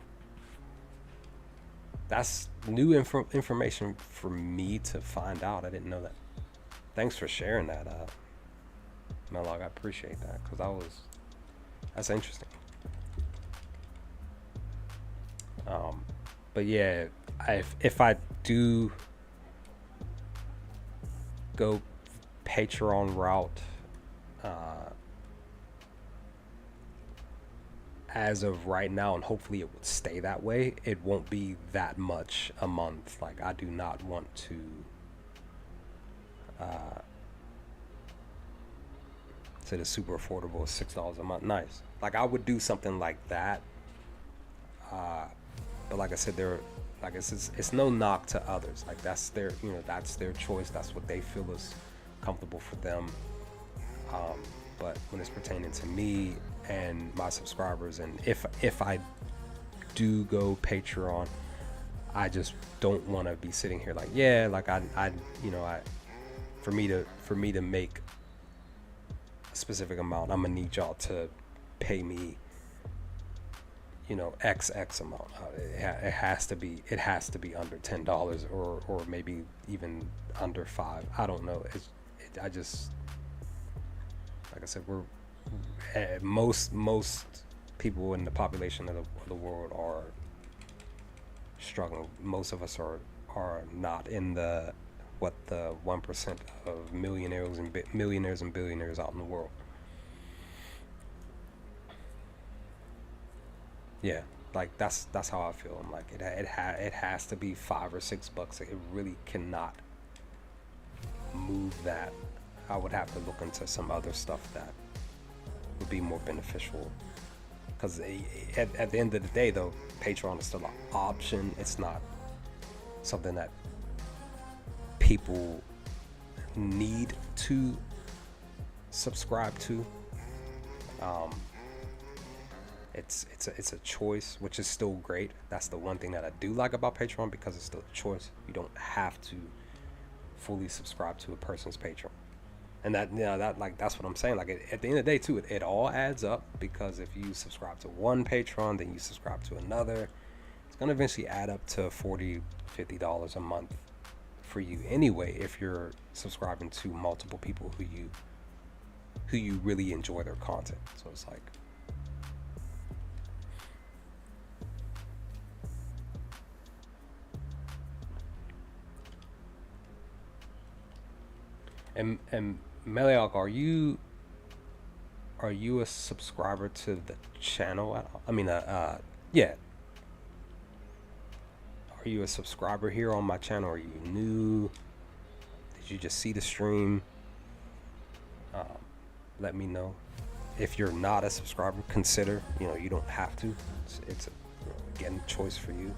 That's new information for me to find out. I didn't know that. Thanks for sharing that, Melog. I appreciate that because that's interesting. But yeah, if I do go Patreon route, as of right now, and hopefully it would stay that way, it won't be that much a month. Like, I do not want to say the super affordable is $6 a month. Nice. Like, I would do something like that. But like I said, it's no knock to others. Like, that's their choice. That's what they feel is comfortable for them. But when it's pertaining to me and my subscribers, and if I do go Patreon, I just don't want to be sitting here like, yeah, like for me to make a specific amount, I'm gonna need y'all to pay me, X amount. It has to be under $10 or maybe even under $5. I don't know. I just, like I said, most people in the population of the world are struggling. Most of us are not in the 1% of millionaires and billionaires out in the world. Yeah, like that's how I feel. I'm like, it has to be $5 or $6. It really cannot move that. I would have to look into some other stuff that would be more beneficial. Because at the end of the day, though, Patreon is still an option. It's not something that people need to subscribe to. It's a choice, which is still great. That's the one thing that I do like about Patreon, because it's still a choice. You don't have to fully subscribe to a person's Patreon. And that's what I'm saying. Like, at the end of the day, too, it all adds up, because if you subscribe to one Patreon, then you subscribe to another, it's going to eventually add up to $40, $50 a month for you anyway, if you're subscribing to multiple people who you really enjoy their content. So it's like, and Meliok, are you a subscriber to the channel at all? I mean, yeah. Are you a subscriber here on my channel? Are you new? Did you just see the stream? Let me know. If you're not a subscriber, consider. You don't have to. It's again, choice for you.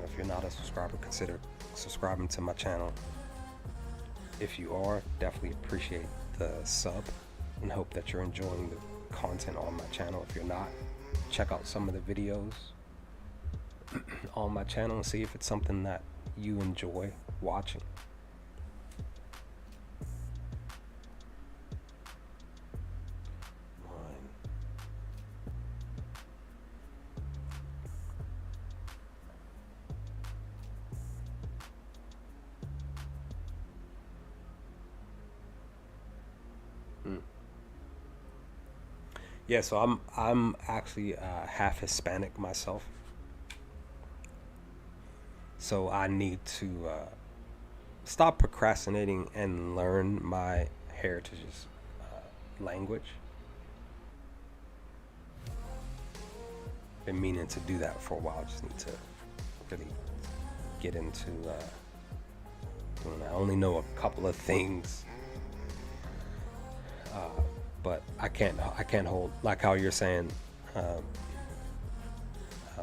If you're not a subscriber, consider subscribing to my channel. If you are, definitely appreciate the sub and hope that you're enjoying the content on my channel. If you're not, check out some of the videos on my channel and see if it's something that you enjoy watching. Yeah, so I'm actually half Hispanic myself, so I need to stop procrastinating and learn my heritage's language. Been meaning to do that for a while. Just need to really get into doing that. I only know a couple of things. But I can't hold, like how you're saying, I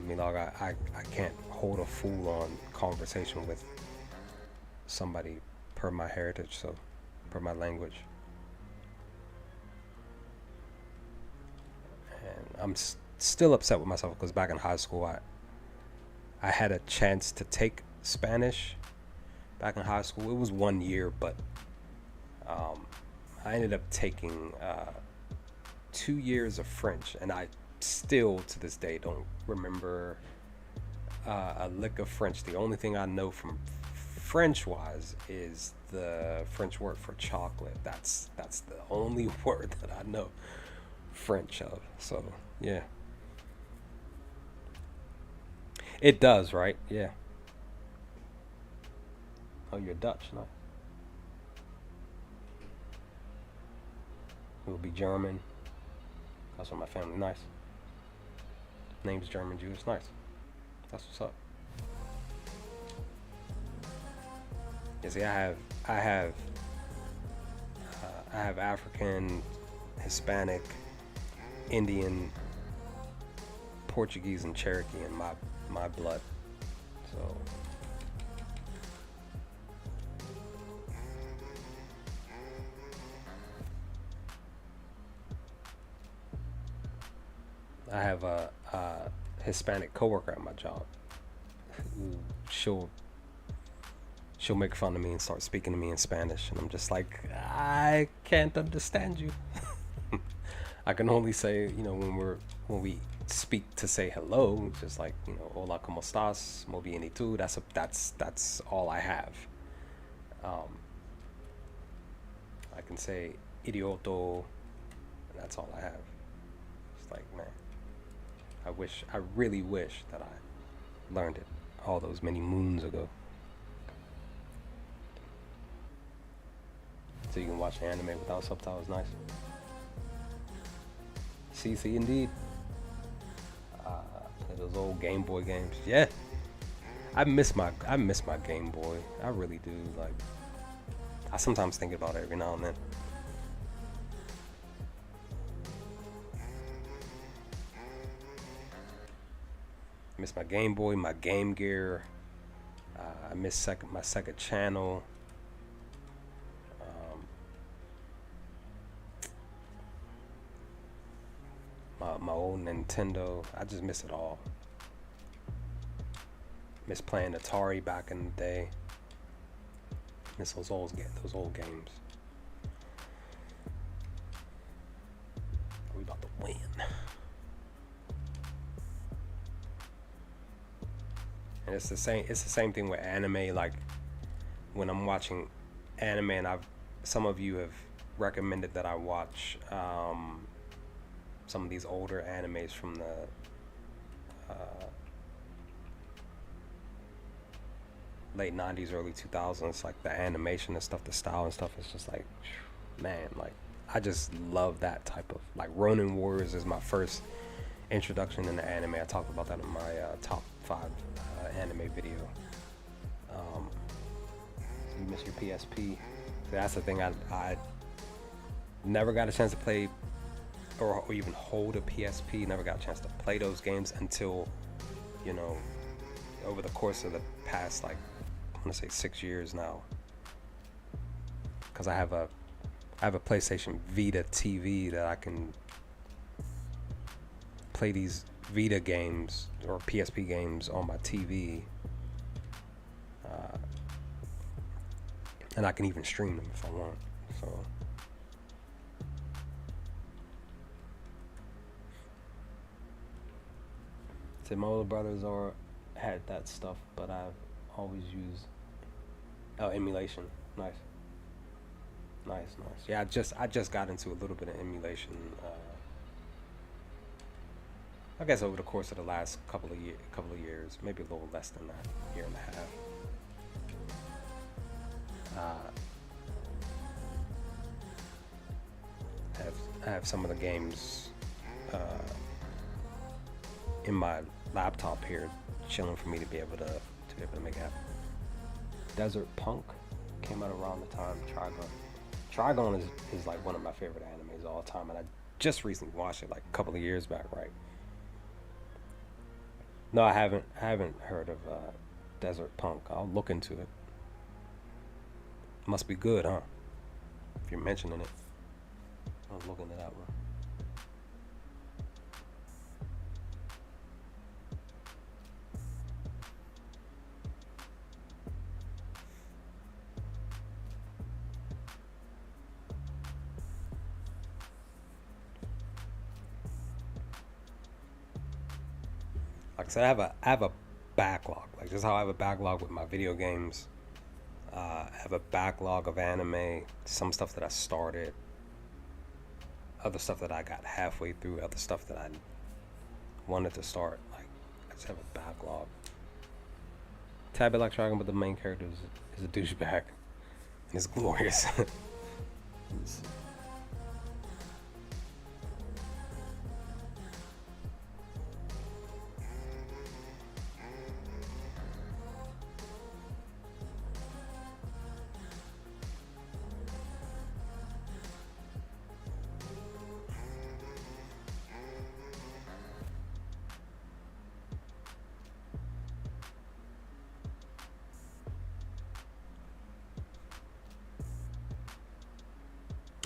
mean, like I can't hold a full-on conversation with somebody per my heritage, so per my language. And I'm still upset with myself because back in high school, I had a chance to take Spanish back in high school. It was 1 year, but Um, I ended up taking 2 years of French, and I still to this day don't remember a lick of French. The only thing I know from French wise is the French word for chocolate. That's the only word that I know French of. So yeah, it does, right? Yeah. Oh, you're Dutch, no? It would be German. That's what my family. Nice. Name's German Jewish. Nice. That's what's up. Yeah, see, I have, I have African, Hispanic, Indian, Portuguese, and Cherokee in my blood. So I have a Hispanic coworker at my job who she'll she'll make fun of me and start speaking to me in Spanish, and I'm just like, I can't understand you. I can only say, when we speak to say hello, just like, hola, cómo estás, muy bien y tú. That's all I have. Um, I can say idioto, and that's all I have. It's like, man, I really wish that I learned it all those many moons ago. So you can watch anime without subtitles. Nice. CC indeed. Those old Game Boy games. Yeah, I miss my Game Boy. I really do. Like, I sometimes think about it every now and then. I miss my Game Boy, my Game Gear. I miss my second channel. Um, my old Nintendo. I just miss it all. Miss playing Atari back in the day. Miss those old games. We about to win. And it's the same thing with anime. Like, when I'm watching anime, and some of you have recommended that I watch some of these older animes from the uh, late 90s, early 2000s. Like, the animation and stuff, the style and stuff is just like, man, like, I just love that type of, like, Ronin Warriors is my first introduction into anime. I talked about that in my top 5 anime video. Um, so you miss your PSP. So that's the thing. I never got a chance to play or even hold a PSP. Never got a chance to play those games until, you know, over the course of the past, like, I want to say 6 years now. Because I have a PlayStation Vita TV that I can play these Vita games or PSP games on my TV, and I can even stream them if I want. So my older brothers had that stuff, but I've always used emulation. Nice, nice, nice. Yeah, I just got into a little bit of emulation. I guess over the course of the last couple of years, maybe a little less than that, year and a half. Uh, I have some of the games in my laptop here, chilling for me to be able to make it happen. Desert Punk came out around the time Trigon. Trigon is like one of my favorite animes of all time, and I just recently watched it like a couple of years back, right? No, I haven't heard of Desert Punk. I'll look into it. Must be good, huh? If you're mentioning it, I'll look into that one. Like I said, I have a backlog. Like just how I have a backlog with my video games. I have a backlog of anime. Some stuff that I started. Other stuff that I got halfway through. Other stuff that I wanted to start. Like I just have a backlog. Tad bit like Dragon, but the main character is a douchebag. And it's glorious.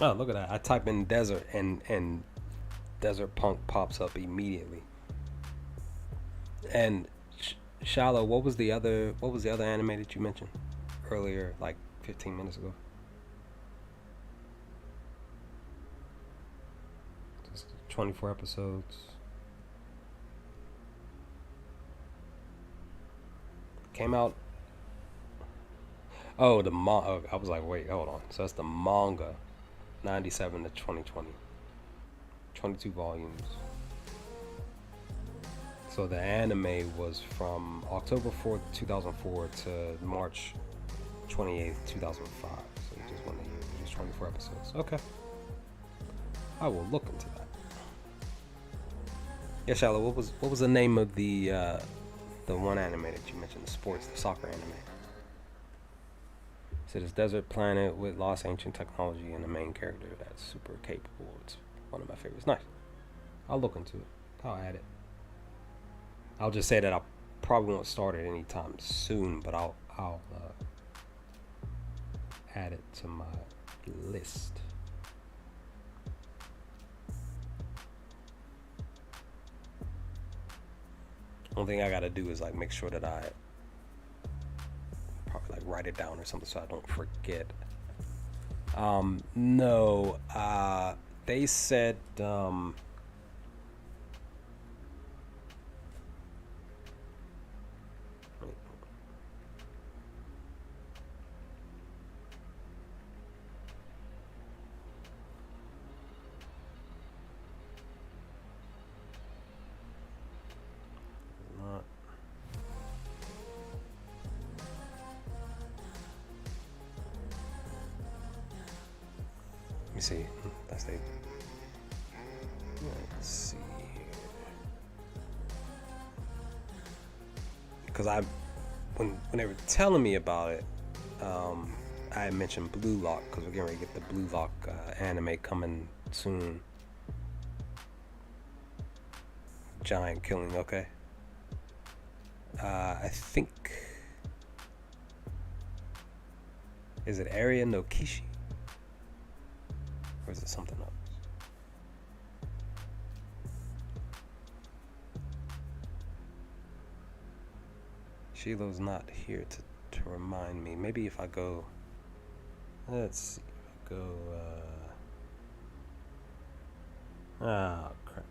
Oh, look at that. I type in desert and Desert Punk pops up immediately. And Shallow, what was the other anime that you mentioned earlier, like 15 minutes ago? Just 24 episodes. Came out. Oh, I was like, wait, hold on. So that's the manga, 97 to 2020, 22 volumes. So the anime was from October 4th, 2004 to March 28th, 2005. So it just went a year. Just 24 episodes. Okay. I will look into that. Yeah, Shallow, what was the name of the one anime that you mentioned, the soccer anime? So this desert planet with lost ancient technology and a main character that's super capable. It's one of my favorites. Nice. I'll look into it. I'll add it. I'll just say that I probably won't start it anytime soon, but I'll add it to my list. Only thing I gotta do is like make sure that I probably like write it down or something so I don't forget. No, they said not. Let me see. That's the. Let's see. Because when they were telling me about it, I had mentioned Blue Lock because we're getting ready to get the Blue Lock anime coming soon. Giant killing. Okay. I think. Is it Area no Kishi? Or is it something else? Shiloh's not here to remind me. Maybe if I go. Let's see. If I go. Oh, crap.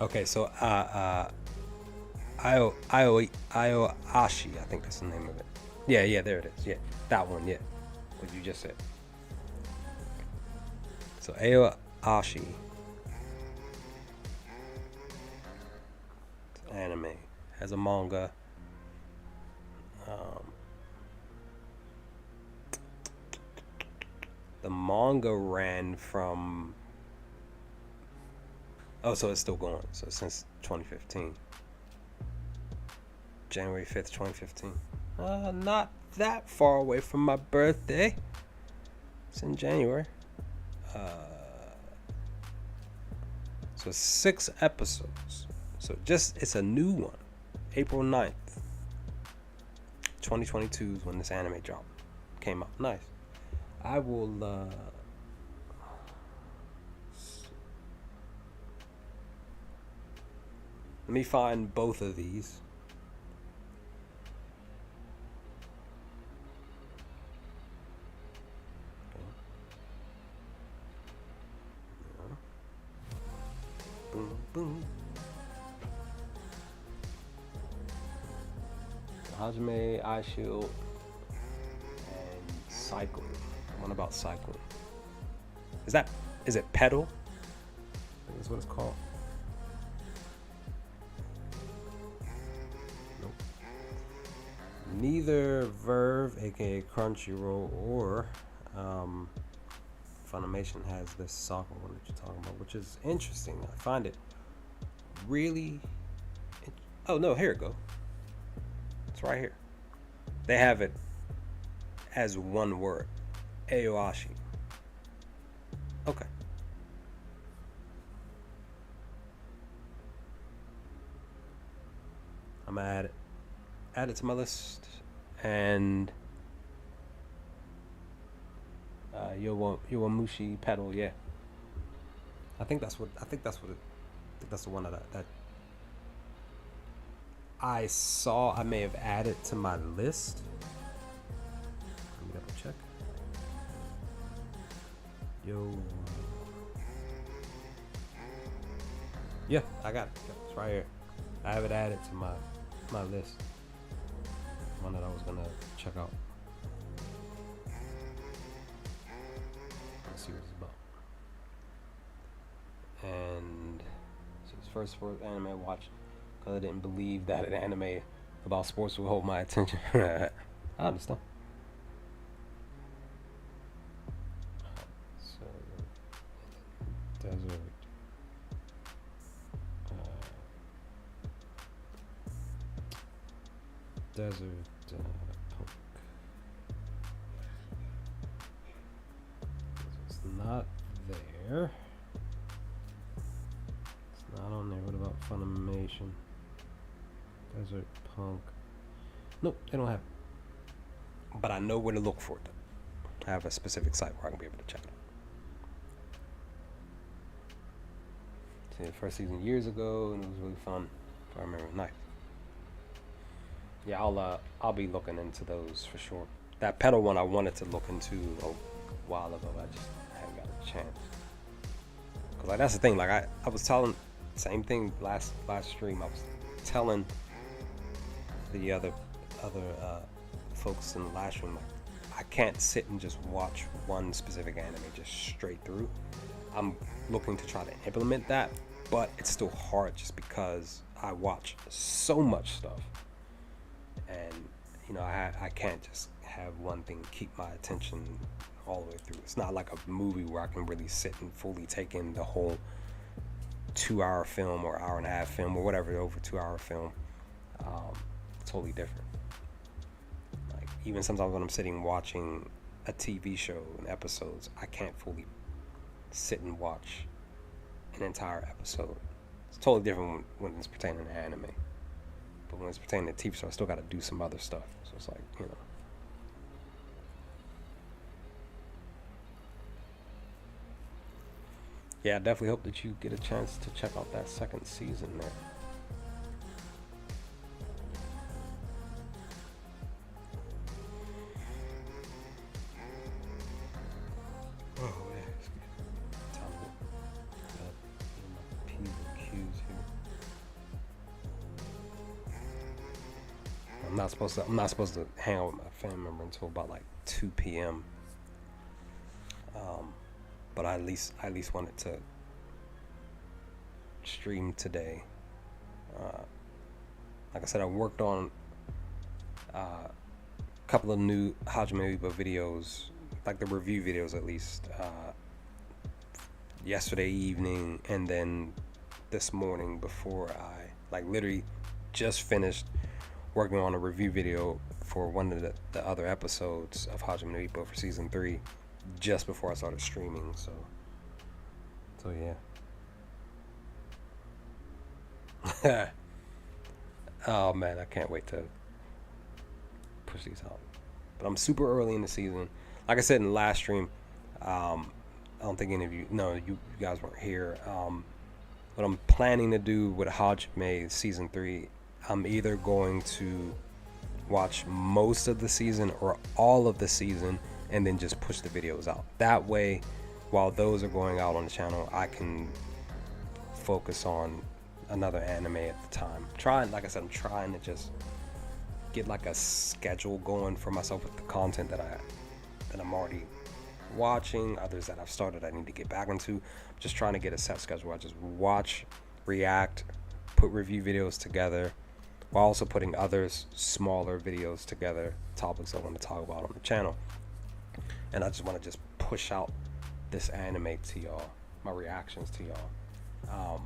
Okay, so Aoashi, I think that's the name of it. Yeah, there it is. Yeah, that one. Yeah, what you just said. So Aoashi anime has a manga. Um, the manga ran from. Oh, so it's still going. So since 2015. January 5th, 2015. Not that far away from my birthday. It's in January. So 6 episodes. So it's a new one. April 9th. 2022 is when this anime drop came out. Nice. I will Let me find both of these. Boom, boom. Hajime, Eye Shield, and cycling. One about cycling. Is it pedal? I think that's what it's called. Nope. Neither Verve, aka Crunchyroll, or Funimation has this soccer one that you're talking about, which is interesting. I find it really. Oh no, here it go. It's right here. They have it as one word, Aoashi. Okay. I'm gonna add it to my list, and Yowamushi pedal, yeah. I think that's the one that I saw. I may have added to my list. Let me double check. Yeah, I got it. It's right here. I have it added to my list. One that I was gonna check out. Let's see what it's about. And so it's first sport anime I watched because I didn't believe that an anime about sports would hold my attention. I understand. So, desert. Desert Punk. It's not there. It's not on there. What about Funimation? Desert Punk. Nope, they don't have it. But I know where to look for it. I have a specific site where I can be able to check it. See the first season years ago, and it was really fun. If I remember, nice. Yeah, I'll be looking into those for sure. That pedal one I wanted to look into a while ago. I just haven't got a chance. Cause like that's the thing. Like I was telling, same thing last stream. I was telling the other folks in the last stream, like I can't sit and just watch one specific anime just straight through. I'm looking to try to implement that, but it's still hard just because I watch so much stuff. And you know, I can't just have one thing keep my attention all the way through. It's not like a movie where I can really sit and fully take in the whole 2-hour film or hour and a half film or whatever, over 2-hour film. Totally different. Like even sometimes when I'm sitting watching a TV show and episodes, I can't fully sit and watch an entire episode. It's totally different when it's pertaining to anime. But when it's pertaining to TV show, I still got to do some other stuff. So it's like, you know. Yeah, I definitely hope that you get a chance to check out that second season there. Oh, yeah. Time to get my P's and Q's here. I'm not supposed to hang out with my family member until about like 2 p.m. But I at least wanted to stream today. Like I said, I worked on a couple of new Hajime Ippo videos, like the review videos at least, yesterday evening, and then this morning before I like literally just finished working on a review video for one of the other episodes of Hajime Ippo for season 3 just before I started streaming. So yeah. Oh man, I can't wait to push these out. But I'm super early in the season. Like I said in the last stream, I don't think any of you, no, you guys weren't here. what I'm planning to do with Hajime season 3, I'm either going to watch most of the season or all of the season and then just push the videos out. That way, while those are going out on the channel, I can focus on another anime at the time. Like I said, I'm trying to just get like a schedule going for myself with the content that I'm already watching, others that I've started I need to get back into. I'm just trying to get a set schedule. I just watch, react, put review videos together, while also putting others smaller videos together, topics I want to talk about on the channel. And I just want to just push out this anime to y'all, my reactions to y'all,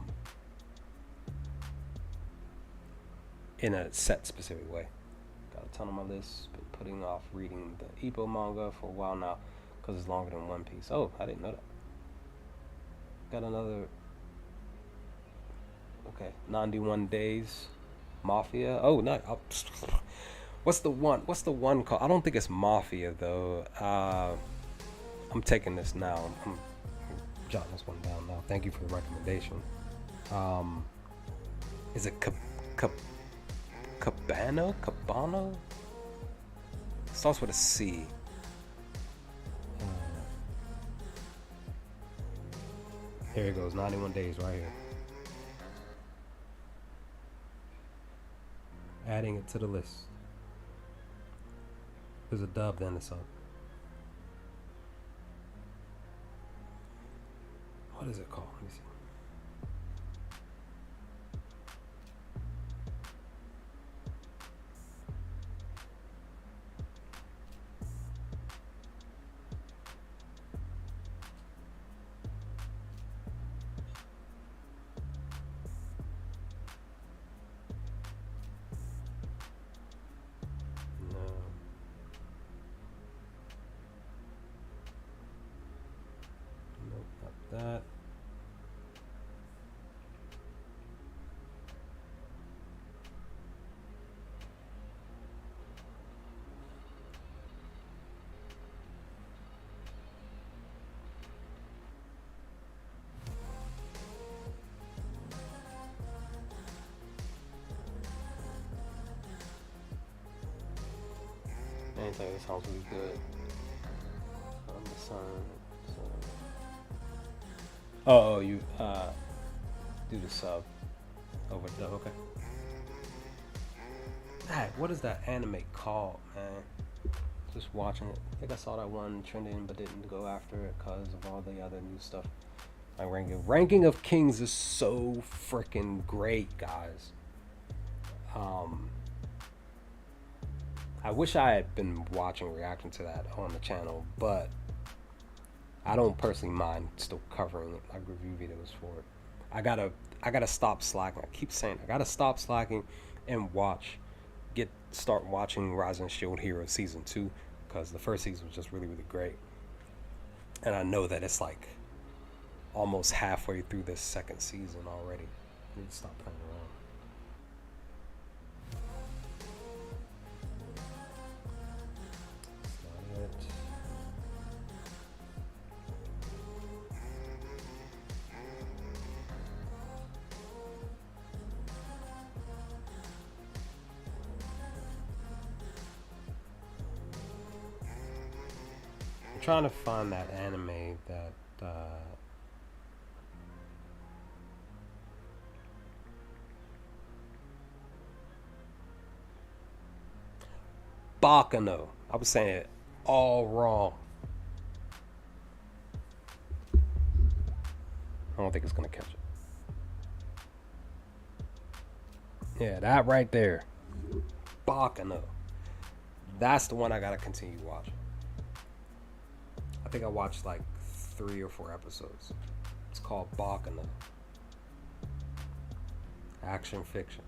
in a set specific way. Got a ton on my list. Been putting off reading the Ippo manga for a while now because it's longer than One Piece. Oh, I didn't know that. Got another. Okay, 91 Days Mafia. Oh, no. What's the one called? I don't think it's Mafia though. I'm taking this now. I'm jotting this one down now. Thank you for the recommendation. Is it Cabano? Cabano? Starts with a C. Here it goes. 91 Days right here. Adding it to the list. There's a dub, then it's up. What is it called? Let me see. That. Anything that sounds really good. On the sun. Oh, you do the sub over the okay. Hey, what is that anime called, man? Just watching it. I think I saw that one trending, but didn't go after it because of all the other new stuff. My ranking of Kings is so freaking great, guys. I wish I had been watching reaction to that on the channel, but I don't personally mind still covering like review videos for it. I gotta stop slacking. I keep saying I gotta stop slacking and start watching Rising Shield Hero season 2 because the first season was just really great, and I know that it's like almost halfway through this second season already. I need to stop playing around. That's not it. Trying to find that anime that Bakano. I was saying it all wrong. I don't think it's gonna catch it. Yeah, that right there. Bakano. That's the one I gotta continue watching. I think I watched like 3 or 4 episodes. It's called Bakano. Action fiction.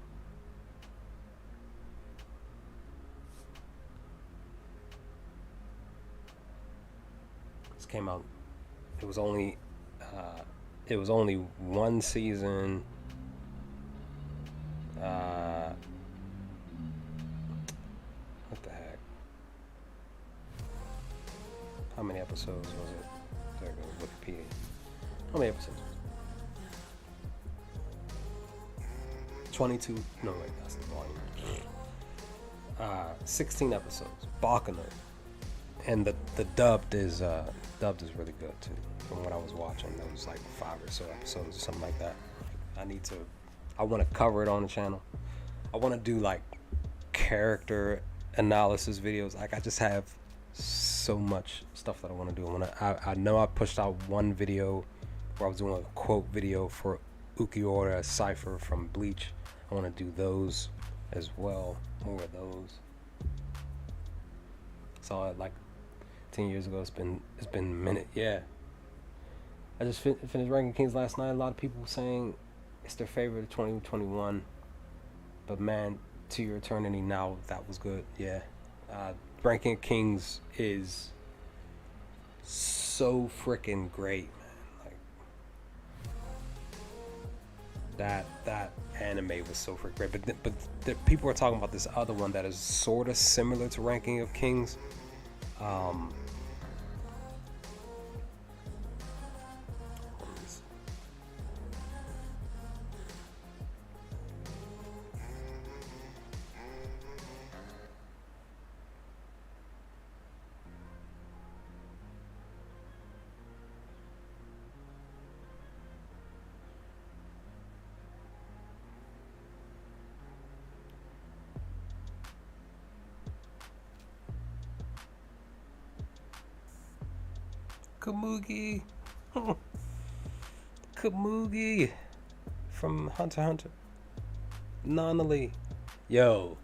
This came out. It was only one season. What the heck? How many episodes was it? There goes Wikipedia. How many episodes? 22. No, wait, that's the volume. 16 episodes. Baccano. And the dubbed is really good too. From what I was watching, there was like 5 or so episodes or something like that. I want to cover it on the channel. I want to do like character analysis videos. Like I just have so much stuff that I want to do. I know I pushed out one video where I was doing a quote video for Ukiura Cypher from Bleach. I want to do those as well. More of those. Saw it like 10 years ago. It's been a minute. Yeah. I just finished Ranking Kings last night. A lot of people saying it's their favorite of 2021. But man, To Your Eternity now, that was good. Yeah. Ranking Kings is so freaking great, man. Like that anime was so freaking great. But people are talking about this other one that is sort of similar to Ranking of Kings. Komugi. Komugi from Hunter x Hunter. Nonali. Yo,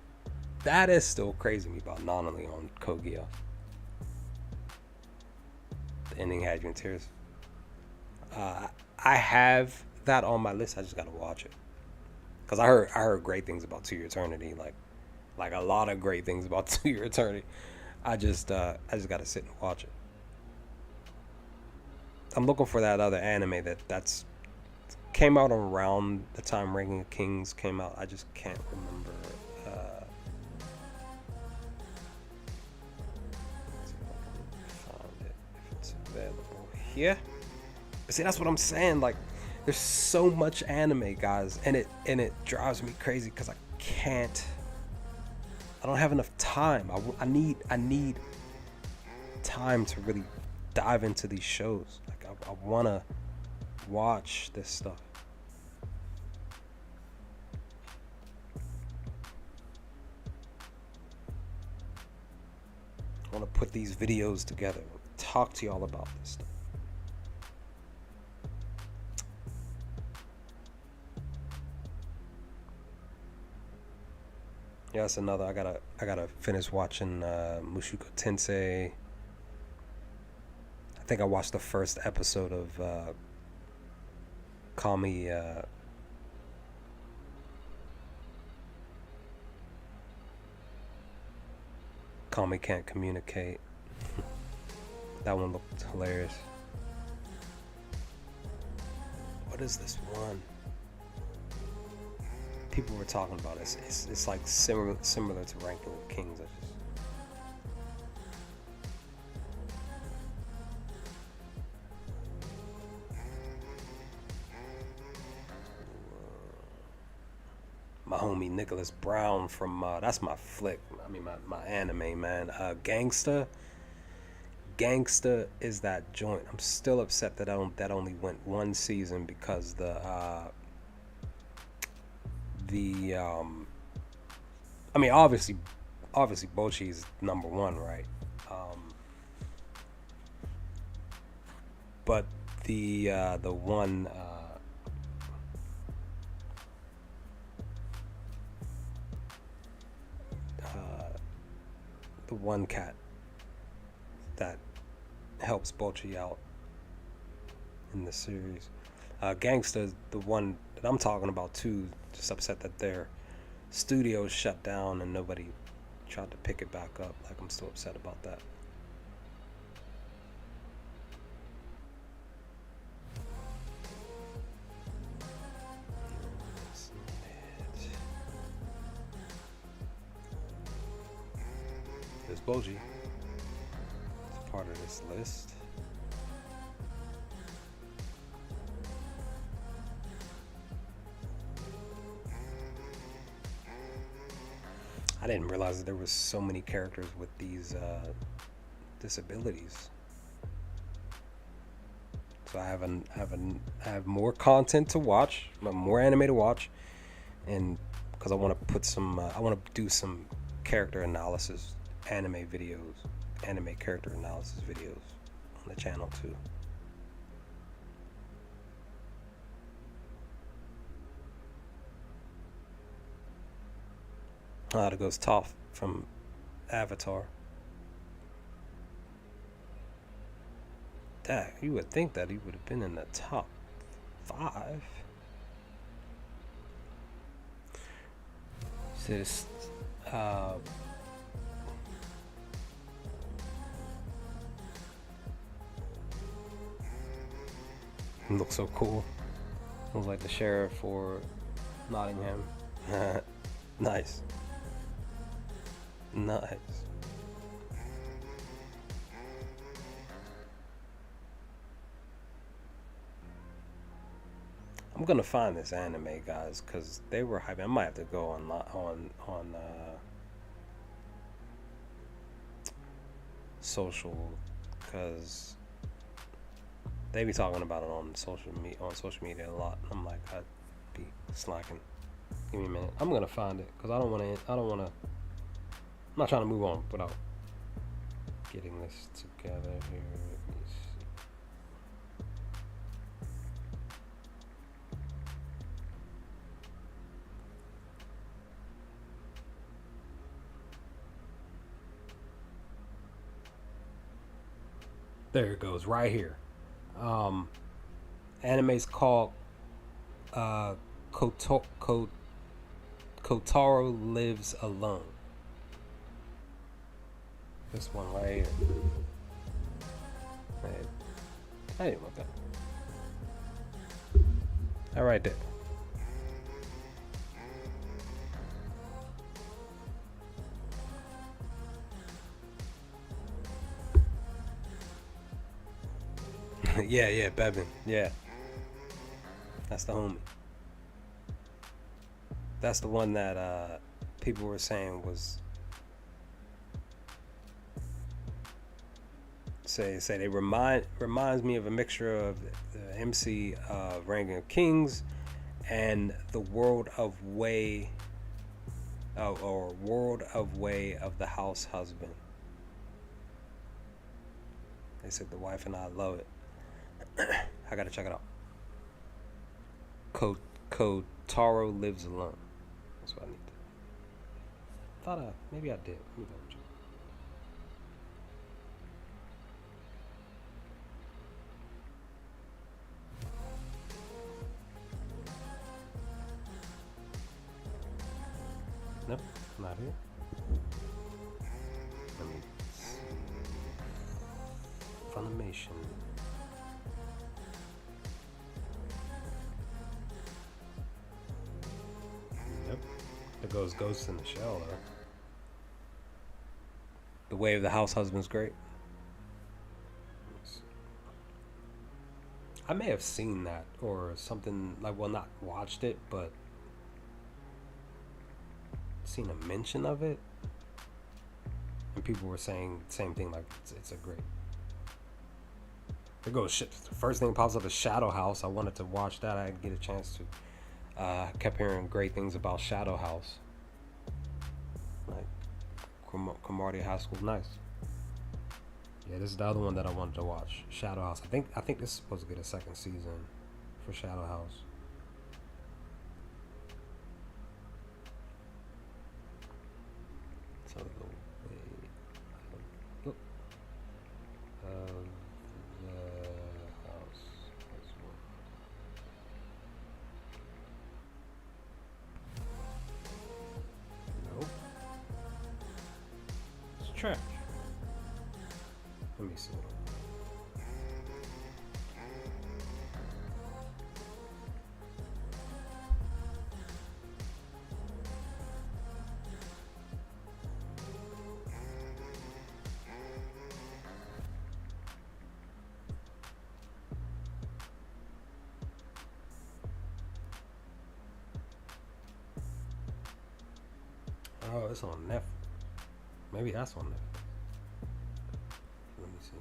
that is still crazy to me about Nonali on Kogia. The ending had you in tears. I have that on my list. I just gotta watch it. Cause I heard great things about To Your Eternity. Like a lot of great things about To Your Eternity. I just gotta sit and watch it. I'm looking for that other anime that's came out around the time Ranking of Kings came out. I just can't remember. Let's see if I can find it if it's available here. But see, that's what I'm saying. Like, there's so much anime, guys, and it drives me crazy because I don't have enough time. I need time to really dive into these shows. Like I want to watch this stuff. I want to put these videos together, talk to y'all about this stuff. Yeah, that's another. I gotta finish watching Mushoku Tensei. I think I watched the first episode of Kami. Kami Can't Communicate. That one looked hilarious. What is this one? People were talking about it. It's like similar to Ranking of Kings. My homie Nicholas Brown from that's my flick. I mean my anime, man. Gangsta is that joint. I'm still upset that that only went one season because I mean obviously Bocchi is number one, right? But the one the one cat that helps Bocchi out in the series. Gangsta, the one that I'm talking about too, just upset that their studio shut down and nobody tried to pick it back up. Like, I'm still upset about that. There's Bocchi. It's part of this list. I didn't realize that there was so many characters with these disabilities. So I have more content to watch, more anime to watch, and because I want to put some, I want to do some character analysis, anime character analysis videos on the channel too. There goes Toph from Avatar. Dang, you would think that he would have been in the top 5. So this, looks so cool. Looks like the sheriff for Nottingham. Nice. Nice. I'm gonna find this anime, guys, because they were hyping. I might have to go on social, because they be talking about it on social media a lot. I'm like, I'd be slacking. Give me a minute. I'm gonna find it because I don't want to. I'm not trying to move on without getting this together here. Let me see. There it goes, right here. Anime's called Kotaro Lives Alone. This one right here. I didn't want that. All right there. Yeah, Bevin. Yeah. That's the homie. That's the one that people were saying was say they reminds me of a mixture of the MC Ranking of Kings and the World of Way or World of Way of the House Husband. They said the wife and I love it. I gotta check it out. Kotaro Lives Alone. That's what I need to. Thought maybe I did. Let me double check. Nope, not here. Let me see. Funimation. Yep. There goes Ghost in the Shell, though. The Way of the House Husband's great. I may have seen that or something, like, well, not watched it, but seen a mention of it. And people were saying the same thing, like, it's a great. There goes shit. The first thing that pops up is Shadow House. I wanted to watch that. I didn't get a chance to. I kept hearing great things about Shadow House. Like, Cromartie High School, nice. Yeah, this is the other one that I wanted to watch, Shadow House. I think this is supposed to get a second season for Shadow House. So the way of the house as well. Nope. It's trash. Let me see. Oh, it's on Netflix. Maybe that's on Netflix. Let me see.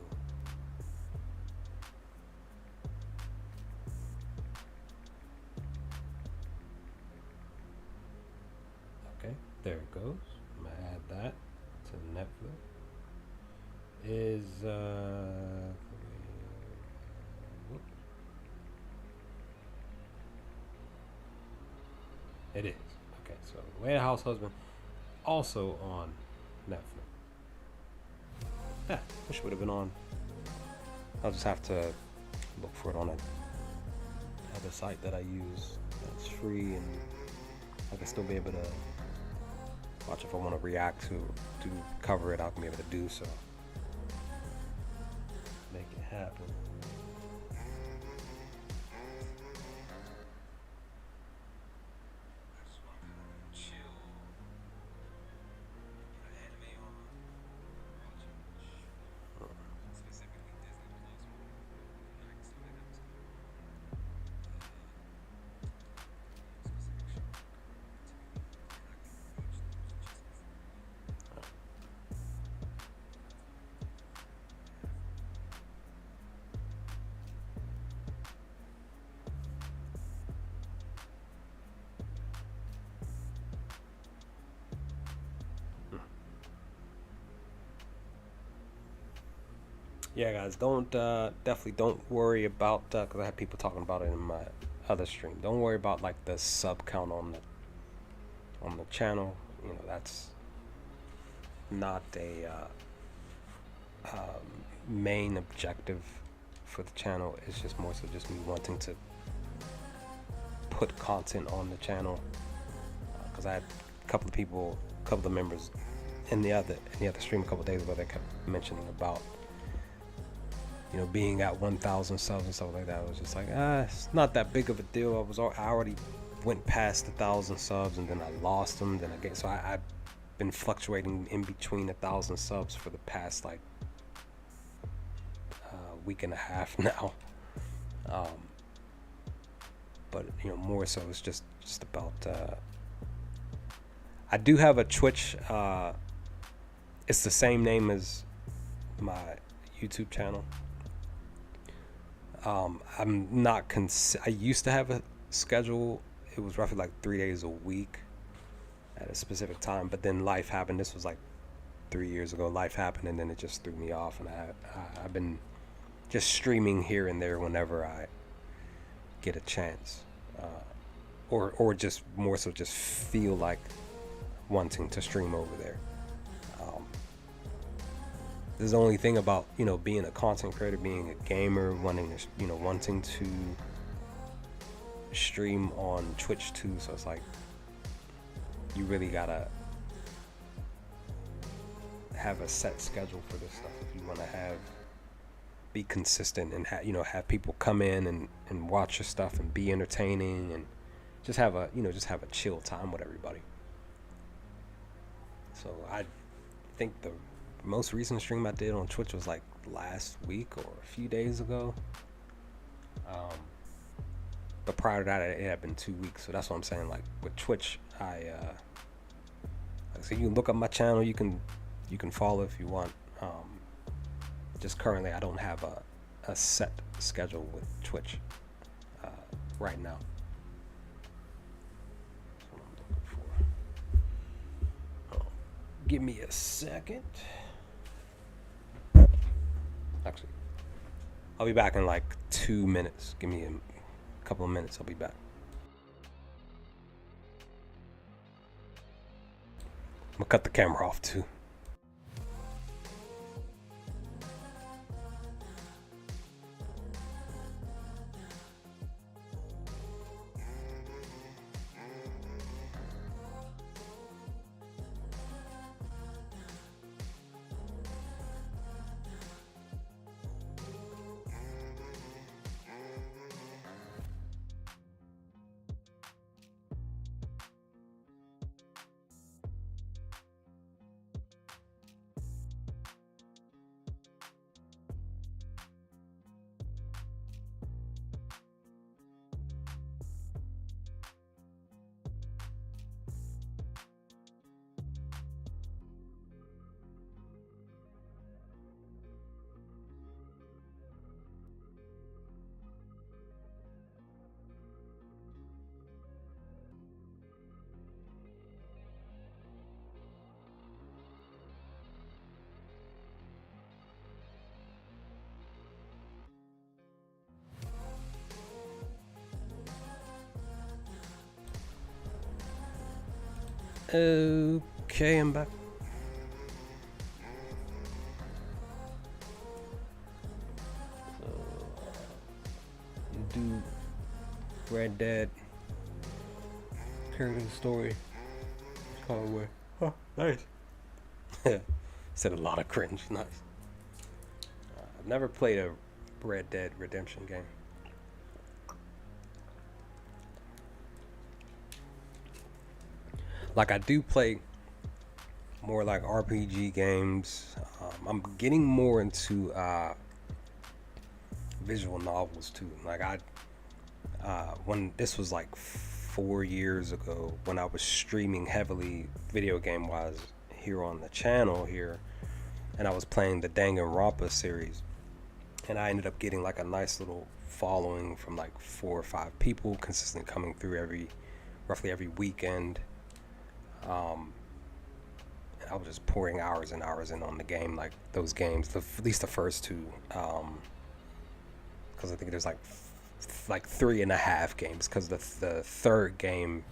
Okay, there it goes. I'm gonna add that to Netflix. Is it is. Okay, so Way the House Husband also on Netflix. Yeah, wish it would have been on. I'll just have to look for it on another site that I use that's free, and I can still be able to watch if I want to react to cover it. I can be able to do so. Make it happen. Yeah, guys, don't definitely don't worry about because I had people talking about it in my other stream. Don't worry about like the sub count on the channel. You know, that's not a main objective for the channel. It's just more so just me wanting to put content on the channel because I had a couple of people, a couple of members in the other stream a couple of days ago that kept mentioning about, you know, being at 1,000 subs and stuff like that. I was just like, it's not that big of a deal. I already went past 1,000 subs and then I lost them. Then again, so I've been fluctuating in between 1,000 subs for the past like week and a half now. But you know, more so it's just about. I do have a Twitch. It's the same name as my YouTube channel. I'm not I used to have a schedule. It was roughly like 3 days a week at a specific time, but then life happened. This was like 3 years ago. Life happened, and then it just threw me off. And I've been just streaming here and there whenever I get a chance, or just more so just feel like wanting to stream over there. This is the only thing about, you know, being a content creator, being a gamer, wanting to stream on Twitch too. So it's like you really gotta have a set schedule for this stuff if you want to be consistent and have people come in and watch your stuff and be entertaining and just have a chill time with everybody. So I think the most recent stream I did on Twitch was like last week or a few days ago. But prior to that, it had been 2 weeks. So that's what I'm saying. Like with Twitch, so you can look up my channel. You can follow if you want. Just currently, I don't have a set schedule with Twitch right now. That's what I'm looking for. Oh, give me a second. Actually, I'll be back in like 2 minutes. Give me a couple of minutes. I'll be back. I'm gonna cut the camera off too. Okay, I'm back. So, do Red Dead character story. Conway. Oh, nice. Said a lot of cringe. Nice. I've never played a Red Dead Redemption game. Like I do play more like RPG games. I'm getting more into visual novels too. Like when this was like 4 years ago, when I was streaming heavily video game wise here on the channel here, and I was playing the Danganronpa series, and I ended up getting like a nice little following from like 4 or 5 people consistently coming through roughly every weekend. I was just pouring hours and hours in on the game, like those games, at least the first 2, because I think there's like 3.5 games, because the third game,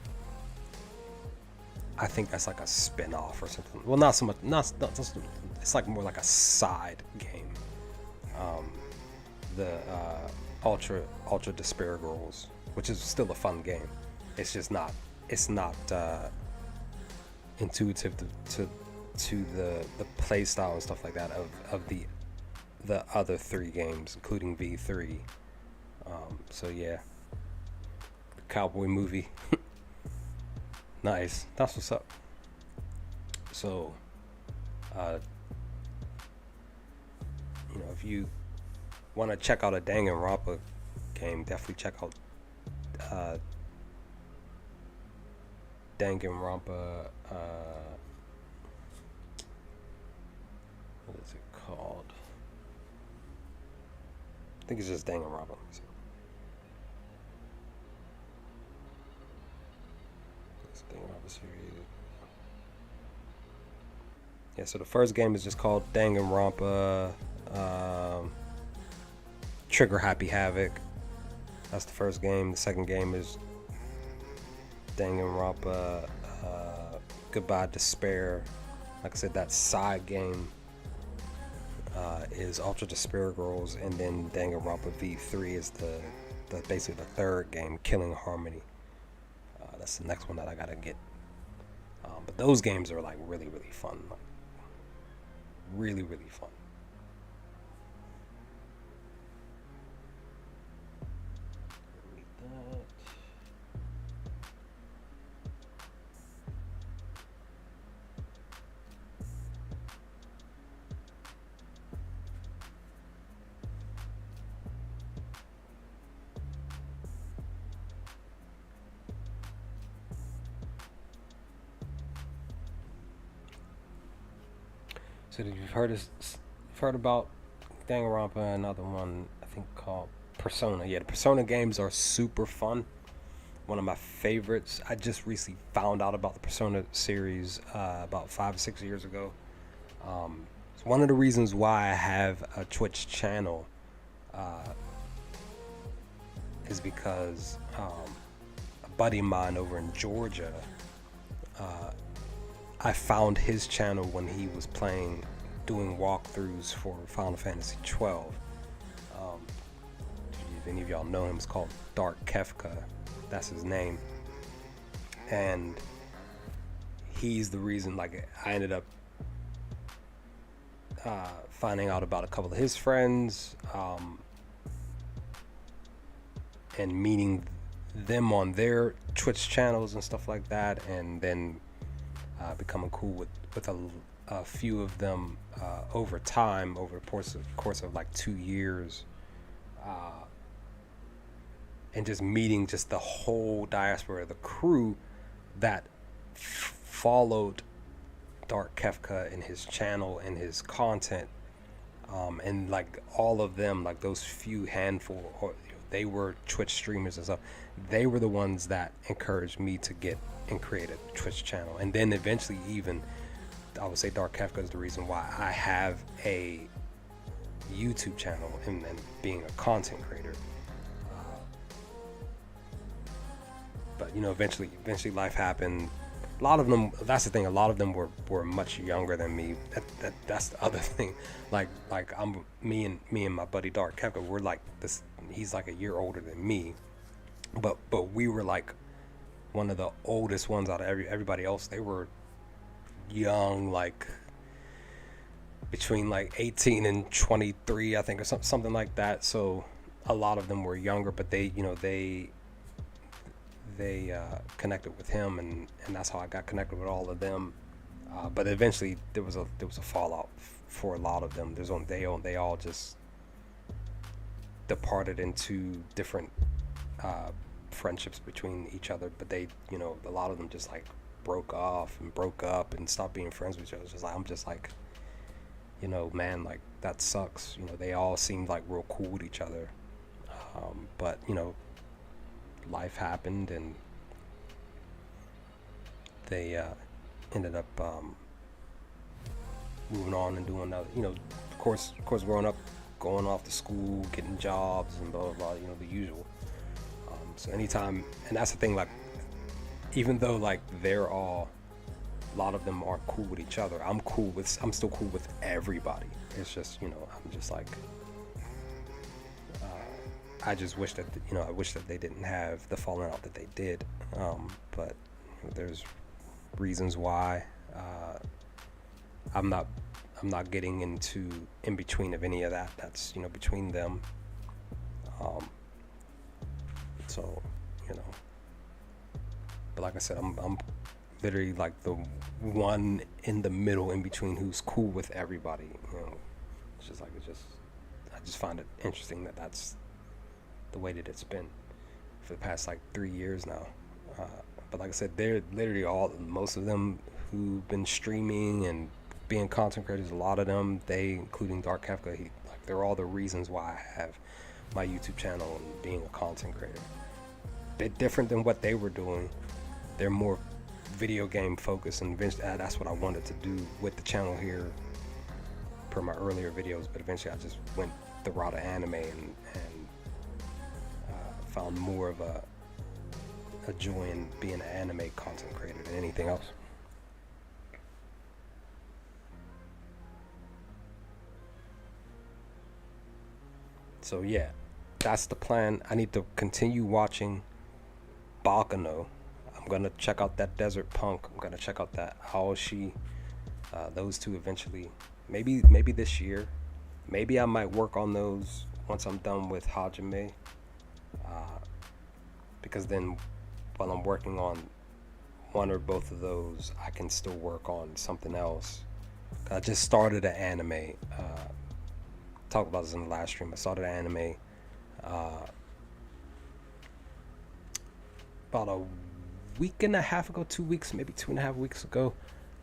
I think that's like a spin-off or something. Well, not so much, not just, it's like more like a side game. The Ultra Despair Girls, which is still a fun game. It's just not, intuitive to the play style and stuff like that of the other 3 games, including V3. So yeah, the cowboy movie. Nice, that's what's up. So if you want to check out a Danganronpa game, definitely check out Danganronpa. What is it called? I think it's just Danganronpa. Danganronpa series. Yeah, so the first game is just called Danganronpa Trigger Happy Havoc. That's the first game. The second game is Danganronpa Goodbye Despair. Like I said, that side game is Ultra Despair Girls, and then Danganronpa V3 is the basically the third game, Killing Harmony. That's the next one that I gotta get. But those games are like really, really fun. Like, really, really fun. So you've heard about Danganronpa, another one I think called Persona. Yeah, the Persona games are super fun. One of my favorites. I just recently found out about the Persona series about 5 or 6 years ago. It's one of the reasons why I have a Twitch channel is because a buddy of mine over in Georgia, I found his channel when he was doing walkthroughs for Final Fantasy 12. If any of y'all know him, it's called Dark Kefka. That's his name. And he's the reason, like, I ended up finding out about a couple of his friends and meeting them on their Twitch channels and stuff like that, and then becoming cool with a few of them over time, over the course of like 2 years, and just meeting just the whole diaspora, the crew that followed Dark Kefka in his channel and his content, and like all of them, like those few handful, or they were Twitch streamers and stuff. They were the ones that encouraged me to get and create a Twitch channel, and then eventually, even I would say Dark Kefka is the reason why I have a YouTube channel and being a content creator. But eventually life happened. A lot of them. That's the thing. A lot of them were much younger than me. That's the other thing. Like I'm me and my buddy Dark Kevka. We're like this. He's like a year older than me, but we were like one of the oldest ones out of everybody else. They were young, like between like 18 and 23, I think, or something like that. So a lot of them were younger, but they connected with him, and that's how I got connected with all of them. But eventually there was a fallout for a lot of them. They all just departed into different friendships between each other. But they, a lot of them just like broke off and broke up and stopped being friends with each other. I'm just like, man, like that sucks. They all seemed like real cool with each other. But life happened, and they ended up moving on and doing other, of course growing up, going off to school, getting jobs and blah blah blah, the usual. So anytime, and that's the thing, like even though like a lot of them aren't cool with each other, I'm still cool with everybody. It's just, I'm just like, I just wish that, I wish that they didn't have the falling out that they did. But there's reasons why. I'm not getting into in between of any of that. That's, between them. So, but like I said, I'm literally like the one in the middle in between who's cool with everybody. It's I just find it interesting that that's the way that it's been for the past like 3 years now. But like I said, they're literally most of them who've been streaming and being content creators. A lot of them, including Dark Kefka, they're all the reasons why I have my YouTube channel and being a content creator. Bit different than what they were doing. They're more video game focused, and that's what I wanted to do with the channel here per my earlier videos. But eventually I just went the route of anime and found more of a joy in being an anime content creator than anything else. So yeah, that's the plan. I need to continue watching Bakano. I'm gonna check out that Desert Punk. I'm gonna check out that Aoshi. Those two eventually. Maybe this year. Maybe I might work on those once I'm done with Hajime. Because then while I'm working on one or both of those, I can still work on something else. I just started an anime. Talked about this in the last stream. I started an anime about a week and a half ago, 2 weeks, maybe 2.5 weeks ago.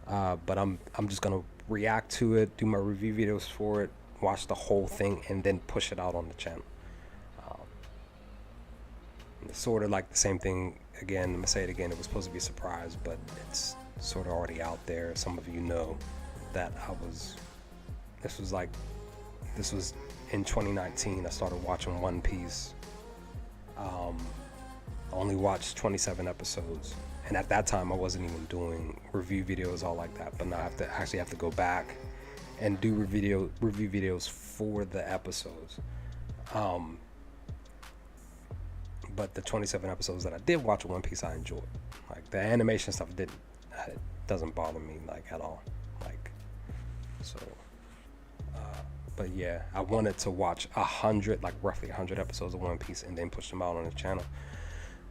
But I'm just gonna react to it, do my review videos for it, watch the whole thing, and then push it out on the channel. It's sort of like the same thing again. I'm gonna say it again. It was supposed to be a surprise, but it's sort of already out there. Some of you know that this was in 2019. I started watching One Piece. I only watched 27 episodes, and at that time I wasn't even doing review videos all like that. But now I have to go back and do review videos for the episodes. But the 27 episodes that I did watch of One Piece, I enjoyed. Like the animation stuff it doesn't bother me like at all. Like so. But yeah, I wanted to watch roughly 100 episodes of One Piece and then push them out on the channel.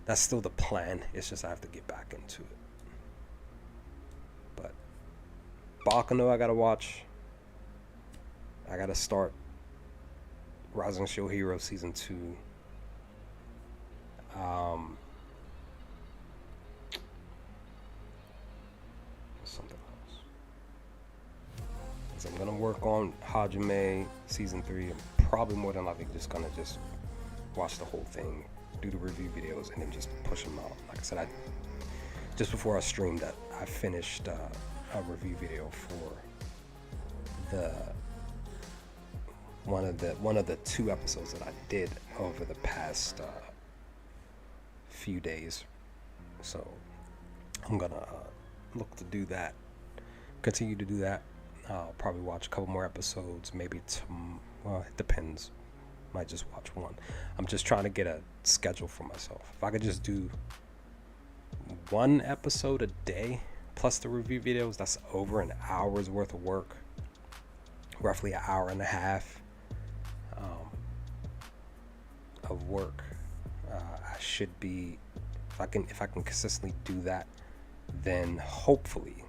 That's still the plan. It's just I have to get back into it. But Bakano I gotta watch. I gotta start Rising Shield Hero Season 2. Something else. So I'm gonna work on Hajime Season 3. I'm probably more than likely just gonna watch the whole thing, do the review videos, and then just push them out. Like I said, just before I streamed that, I finished a review video for one of the 2 episodes that I did over the past few days. So I'm gonna look to do that. Continue to do that. I'll probably watch a couple more episodes. Maybe well, it depends. Might just watch one. I'm just trying to get a schedule for myself. If I could just do one episode a day plus the review videos, that's over an hour's worth of work. Roughly an hour and a half of work. I should be, if I can consistently do that, then hopefully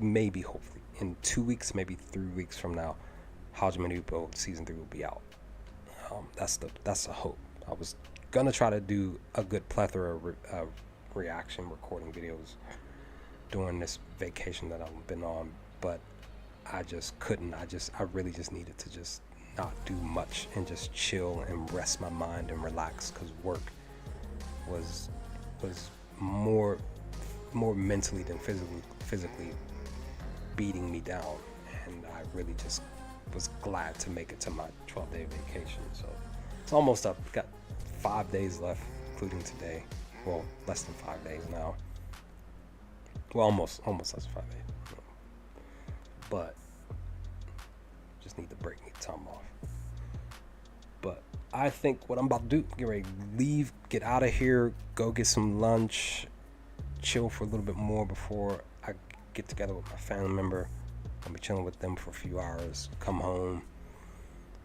maybe in 2 weeks, maybe 3 weeks from now, Hajime Ippo season 3 will be out. That's the hope. I was gonna try to do a good plethora of reaction recording videos during this vacation that I've been on, but I just couldn't. I really just needed to just not do much and just chill and rest my mind and relax, because work was more mentally than physically beating me down, and I really just was glad to make it to my 12-day vacation. So it's almost up. Got 5 days left, including today. Well, less than 5 days now. Well, almost less than 5 days. But just need to break me time off. But I think what I'm about to do, get ready to leave, get out of here, go get some lunch, chill for a little bit more before I get together with my family member. I'll be chilling with them for a few hours, come home,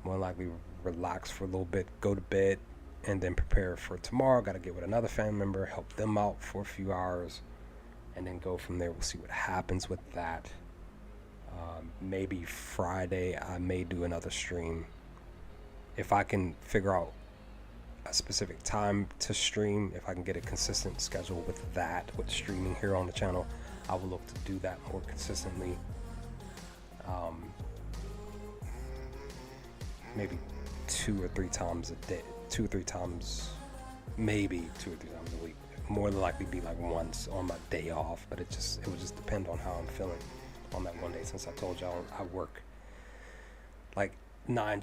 more likely relax for a little bit, go to bed, and then prepare for tomorrow. Got to get with another family member, help them out for a few hours, and then go from there. We'll see what happens with that. Maybe Friday I may do another stream. If I can figure out a specific time to stream, if I can get a consistent schedule with that, with streaming here on the channel, I will look to do that more consistently. Maybe 2 or 3 times a day, 2 or 3 times, maybe 2 or 3 times a week. More than likely be like once on my day off, but it would just depend on how I'm feeling on that one day. Since I told y'all I work like 9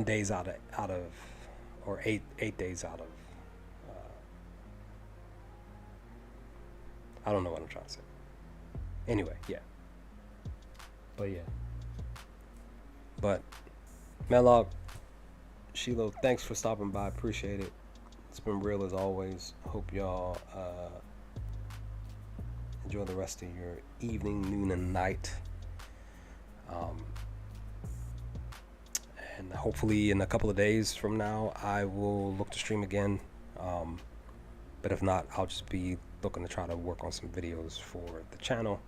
days out of, or 8 days out of, I don't know what I'm trying to say. Anyway, yeah. But Melog, Shiloh, thanks for stopping by. Appreciate it. It's been real as always. Hope y'all enjoy the rest of your evening, noon, and night. And hopefully in a couple of days from now, I will look to stream again. But if not, I'll just be looking to try to work on some videos for the channel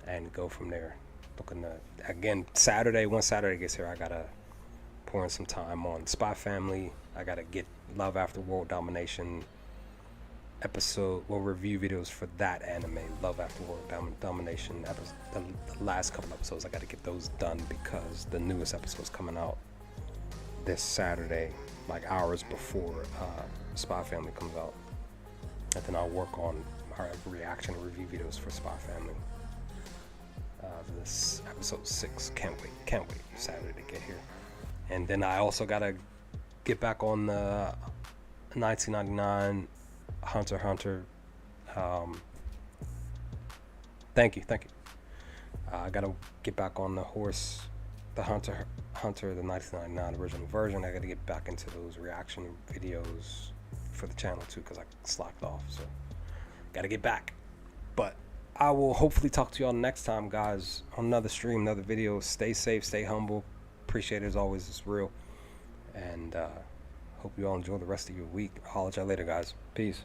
and go from there. Looking to, again, once Saturday gets here, I gotta pour in some time on Spy Family. I gotta get Love After World Domination review videos for that anime, Love After World Domination. The last couple episodes, I gotta get those done because the newest episode's coming out this Saturday, like hours before Spy Family comes out. And then I'll work on our reaction and review videos for Spy Family. This episode 6, can't wait Saturday to get here. And then I also gotta get back on the 1999 Hunter x Hunter. Thank you. I gotta get back on the Hunter x Hunter, the 1999 original version. I gotta get back into those reaction videos for the channel too, because I slacked off. So gotta get back. But I will hopefully talk to y'all next time, guys, on another stream, another video. Stay safe, stay humble. Appreciate it as always. It's real. And hope you all enjoy the rest of your week. I'll holler at y'all later, guys. Peace.